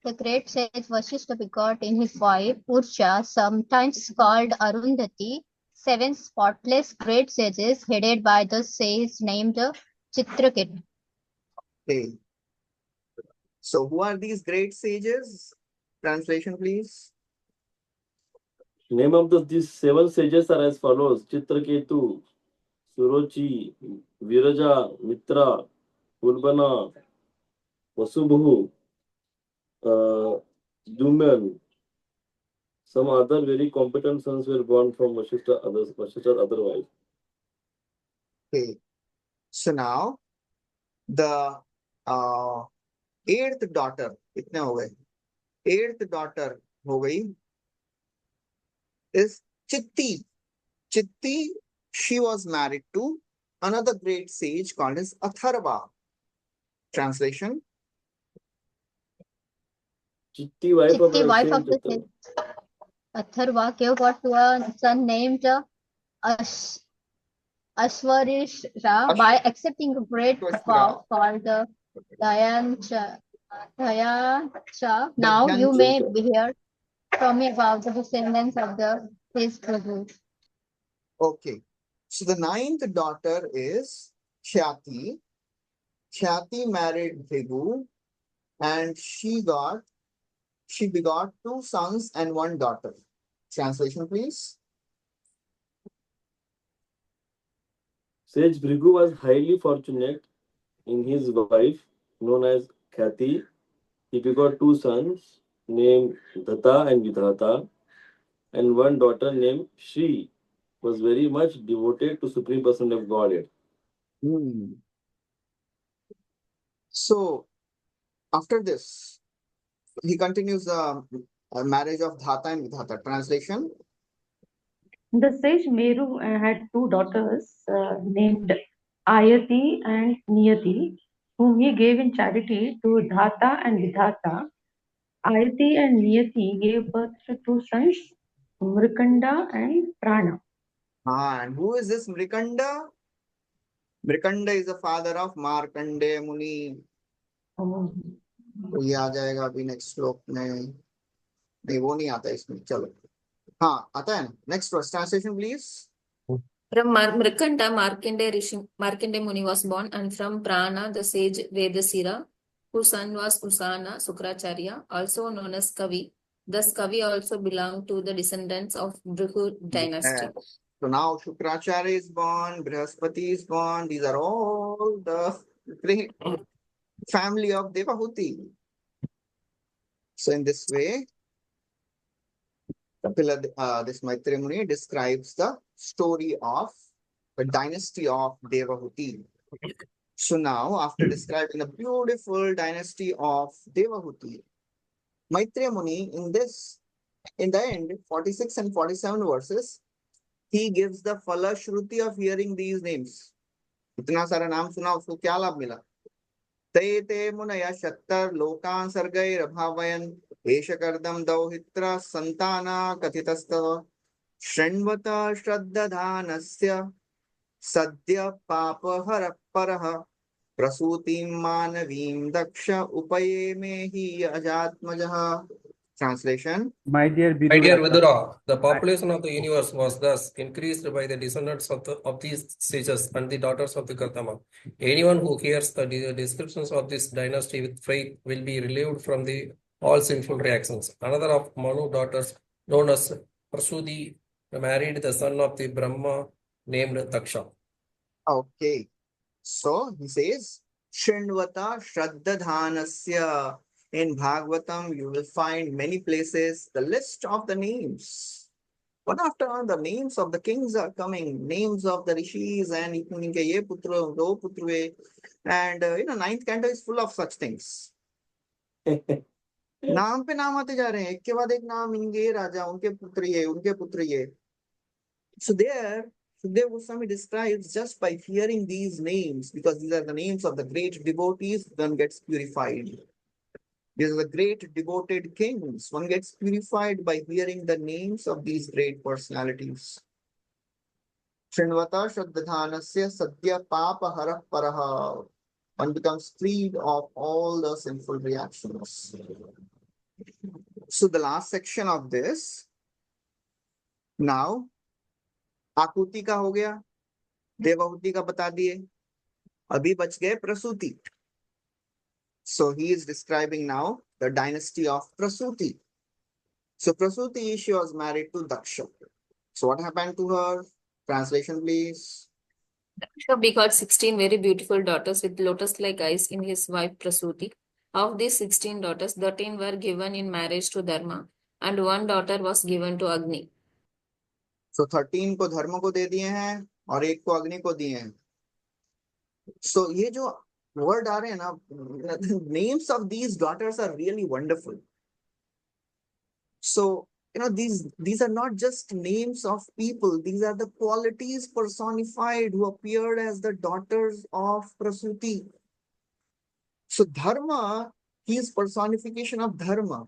The great sage Vashishta begot in his wife Urja, sometimes called Arundhati, 7 spotless great sages headed by the sage named Chitraket. Okay. So who are these great sages? Translation please. Name of these 7 sages are as follows: Chitraketu, Surochi, Viraja, Mitra, Urbana, Vasubhu, Duman. Some other very competent sons were born from Vashishta's other wife. Okay. So now the 8th daughter, कितने हो गए? 8th daughter हो गई is Chitti. Chitti, she was married to another great sage called as Atharva. Translation. Chitti, wife Chitti, of wife same of the Chitra. sage Atharva, gave birth to a son named Ashwarisha by accepting a great vow called the Dhyansha. Now you may hear from me about the descendants of his Prabhu. Okay. So the 9th daughter is Khyati. Khyati married Bhrigu and she begot 2 sons and 1 daughter. Translation please. Sage Bhrigu was highly fortunate in his wife, known as Khyati. He begot 2 sons named Dhata and Vidhata, and 1 daughter named Shri. Was very much devoted to Supreme Person of Godhead. So after this, he continues the marriage of Dhata and Vidhata. Translation. The sage Meru had 2 daughters named Ayati and Niyati, whom he gave in charity to Dhata and Vidhata. Ayati and Niyati gave birth to 2 sons, Mrikanda and Prana. And who is this Mrikanda? Mrikanda is the father of Markande Muni. ये आ जाएगा अभी next श्लोक में. नहीं वो नहीं आता इसमें. चलो हाँ आता है ना. Next verse. Translation please. From Mrikanda, Markande Muni was born, and from Prana, the sage Vedasira, whose son was Usana Sukracharya, also known as Kavi. Thus, Kavi also belonged to the descendants of Bhrigu dynasty. So now Shukracharya is born, Brihaspati is born. These are all the great family of Devahuti. So in this way, this Maitreya Muni describes the story of the dynasty of Devahuti. So now, after describing the beautiful dynasty of Devahuti, Maitreya Muni in the end, 46 and 47 verses, he gives the Phala Shruti of hearing these names. इतना सारा नाम सुना, उसको क्या लाभ मिला? ते ते मुनया शत्तर लोकान सर्गैर भावयन् एष कर्दम दौहित्र संताना कथितस्तव शृण्वत श्रद्धानस्य सद्य पापहर परः प्रसूतिं मानवीं दक्ष उपये मे हि अजात्मजः. Translation. My dear Vidura, the population of the universe was thus increased by the descendants of these sages and the daughters of the Kartama. Anyone who hears the descriptions of this dynasty with faith will be relieved from all sinful reactions. Another of Manu daughters, known as Prasudi, married the son of the Brahma named Daksha. Okay. So he says, Shrindvata Shraddhadhanasya. In Bhagavatam, you will find many places the list of the names. One after another, the names of the kings are coming, names of the rishis, and इनके ये पुत्र, दो पुत्र हुए, and ninth canto is full of such things. नाम पे नाम आते जा रहे हैं, एक के बाद एक नाम, इनके राजा, उनके पुत्र ये, उनके पुत्र ये. So there, Sukadeva Goswami describes just by hearing these names, because these are the names of the great devotees, one gets purified. These are the great devoted kings. One gets purified by hearing the names of these great personalities. Srinvata Shraddhanasya Sadhya Papa Harah Paraha. One becomes freed of all the sinful reactions. So the last section of this, now, Akuti का हो गया, देवहूति का बता दिए, अभी बच गए प्रसूति. So he is describing now the dynasty of Prasuti. So Prasuti, she was married to Daksha. So what happened to her? Translation, please. Daksha begot 16 very beautiful daughters with lotus-like eyes in his wife Prasuti. Of these 16 daughters, 13 were given in marriage to Dharma, and one daughter was given to Agni. So 13 को धर्म को दे दिए हैं और एक को अग्नि को दिए हैं. So ये जो word आ रहे हैं ना, the names of these daughters are really wonderful. So these are not just names of people, these are the qualities personified who appeared as the daughters of Prasuti. So Dharma, he is personification of Dharma.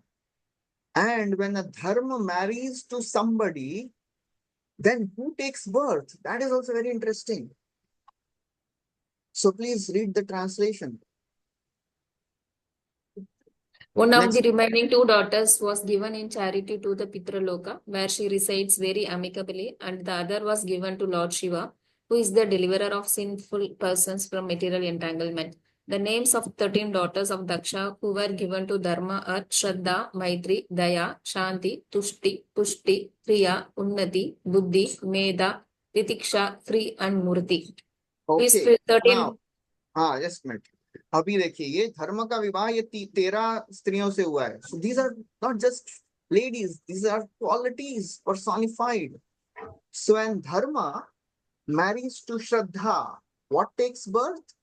And when a Dharma marries to somebody, then who takes birth? That is also very interesting. So please read the translation. One of the remaining 2 daughters was given in charity to the Pitraloka, where she resides very amicably, and the other was given to Lord Shiva, who is the deliverer of sinful persons from material entanglement. The names of 13 daughters of Daksha who were given to Dharma are Shraddha, Maitri, Daya, Shanti, Tushti, Pushti, Priya, Unnati, Buddhi, Medha, Titiksha, Free, and Murti. Okay, now, just a minute. अभी देखिए, ये धर्म का विवाह ये 13 स्त्रियों से हुआ है. So these are not just ladies, these are qualities personified. So when Dharma marries to Shraddha, what takes birth?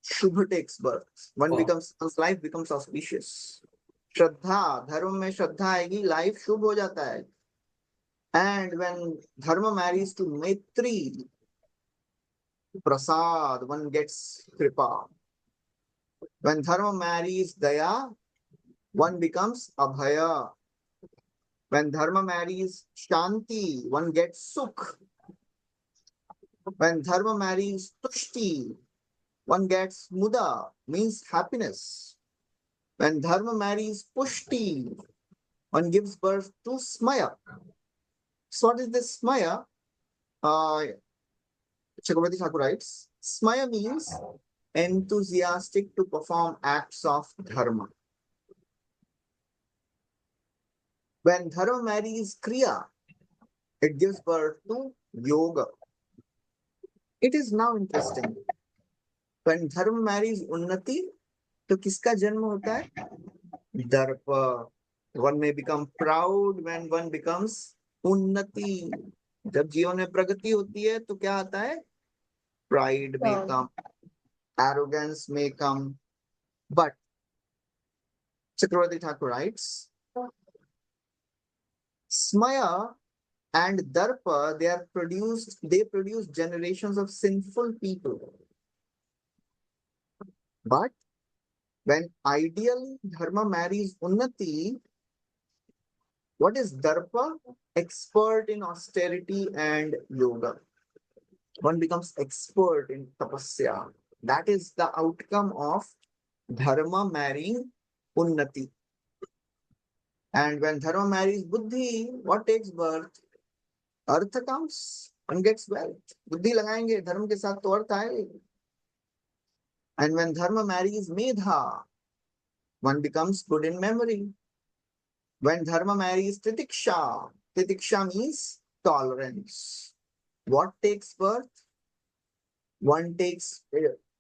Shubha takes birth. One's life becomes auspicious. Shraddha, धर्म में श्रद्धा आएगी, life शुभ हो जाता है. And when Dharma marries to Maitri, Prasad, one gets kripa. When Dharma marries Daya, one becomes Abhaya. When Dharma marries Shanti, one gets Sukh. When Dharma marries Tushti, one gets Muda, means happiness. When Dharma marries Pushti, one gives birth to Smaya. So what is this Smaya? Chakravarti Thakur writes, Smaya means enthusiastic to perform acts of dharma. When dharma marries kriya, it gives birth to yoga. It is now interesting. When dharma marries unnati, तो किसका जन्म होता है? दर्प. One may become proud when one becomes unnati. जब जीवन में प्रगति होती है तो क्या आता है? Pride may come. Arrogance may come, but Chakravarti Thakur writes, Smaya and Darpa, they produce generations of sinful people. But when ideally Dharma marries Unnati, what is Darpa? Expert in austerity and yoga. One becomes expert in tapasya. That is the outcome of Dharma marrying Unnati. And when Dharma marries Buddhi, what takes birth? Artha comes. One gets wealth. Buddhi लगाएंगे, धर्म के साथ तो अर्थ आएगा. And when Dharma marries Medha, one becomes good in memory. When Dharma marries Titiksha, Titiksha means tolerance. What takes birth? One takes,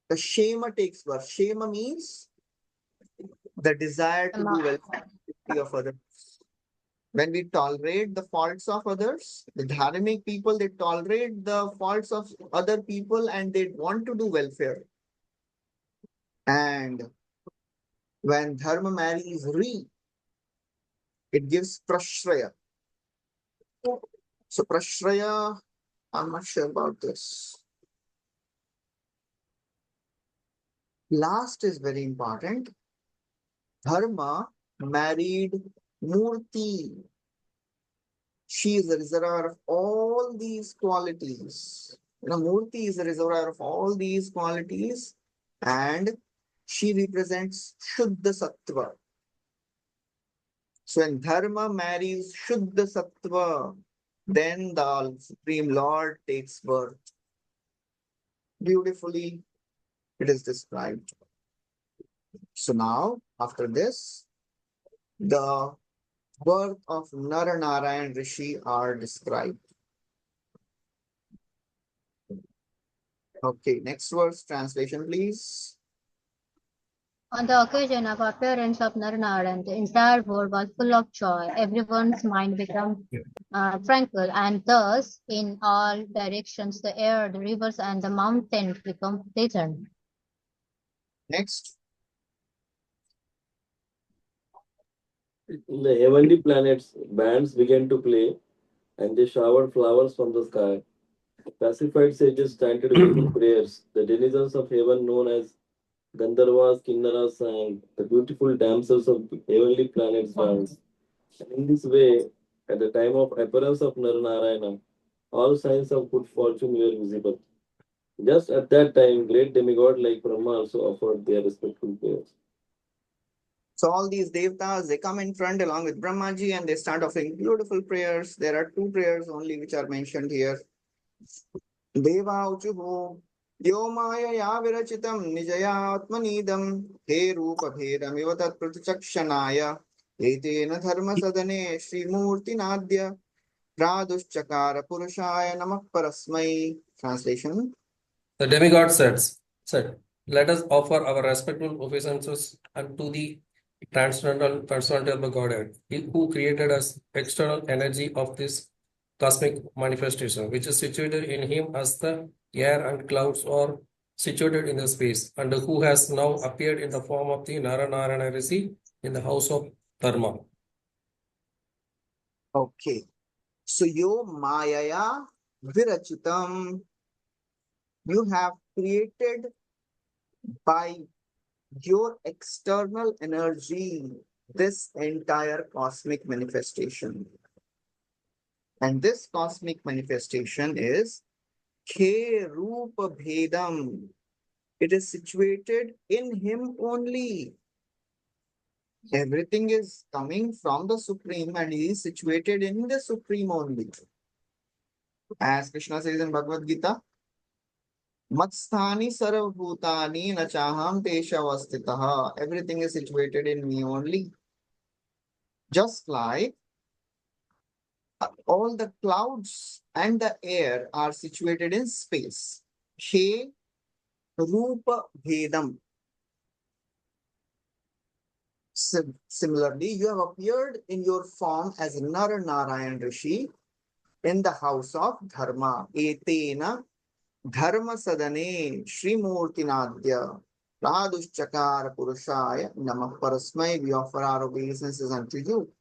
the Shema takes birth. Shema means the desire to do welfare of others. When we tolerate the faults of others, the dharmic people, they tolerate the faults of other people and they want to do welfare. And when dharma marries re, it gives prashraya. So prashraya, I'm not sure about this. Last is very important. Dharma married murti. She is the reservoir of all these qualities. Murti is the reservoir of all these qualities and she represents Shuddha Sattva. So when Dharma marries Shuddha Sattva, then the Supreme Lord takes birth. Beautifully, it is described. So now, after this, the birth of Naranarayan Rishi are described. Okay, next verse, translation please. On the occasion of appearance of Narnarayan, the entire world was full of joy. Everyone's mind became tranquil, and thus, in all directions, the air, the rivers, and the mountains become pleasant. Next. In the heavenly planets, bands began to play, and they showered flowers from the sky. Pacified sages chanted beautiful prayers. The denizens of heaven, known as Gandharvas, Kinnaras, and the beautiful damsels of heavenly planets danced. And in this way, at the time of appearance of Naranarayana, all signs of good fortune were visible. Just at that time, great demigod like Brahma also offered their respectful prayers. So all these devatas, they come in front along with Brahmaji and they start offering beautiful prayers. There are two prayers only which are mentioned here. Deva uchuhu yo maya ya virachitam nijaya atmanidam he rupa bhedam ivatat pratichakshanaya etena dharma sadane Sri Murti Nadya pradushchakara purushaya namak parasmai. Translation. The demigod said, let us offer our respectful obeisances unto the transcendental personality of the Godhead, who created us external energy of this cosmic manifestation, which is situated in him as the air and clouds are situated in the space, and who has now appeared in the form of the Naranarayana Rishi in the house of Dharma. Okay. So yo mayaya virachitam, you have created by your external energy this entire cosmic manifestation. And this cosmic manifestation is Ke Rupa Bhedam. It is situated in him only. Everything is coming from the Supreme and he is situated in the Supreme only. As Krishna says in Bhagavad Gita, Matsthani sarvabhutani nachaham teshavastitaha. Everything is situated in me only. Just like all the clouds and the air are situated in space. He Rupa Bhedam. Similarly, you have appeared in your form as Naranarayan Rishi in the house of Dharma. Etena Dharma Sadane Sri Murti Nadya Pradushchakara Purushaya Namah Parasmai. We offer our obeisances unto you.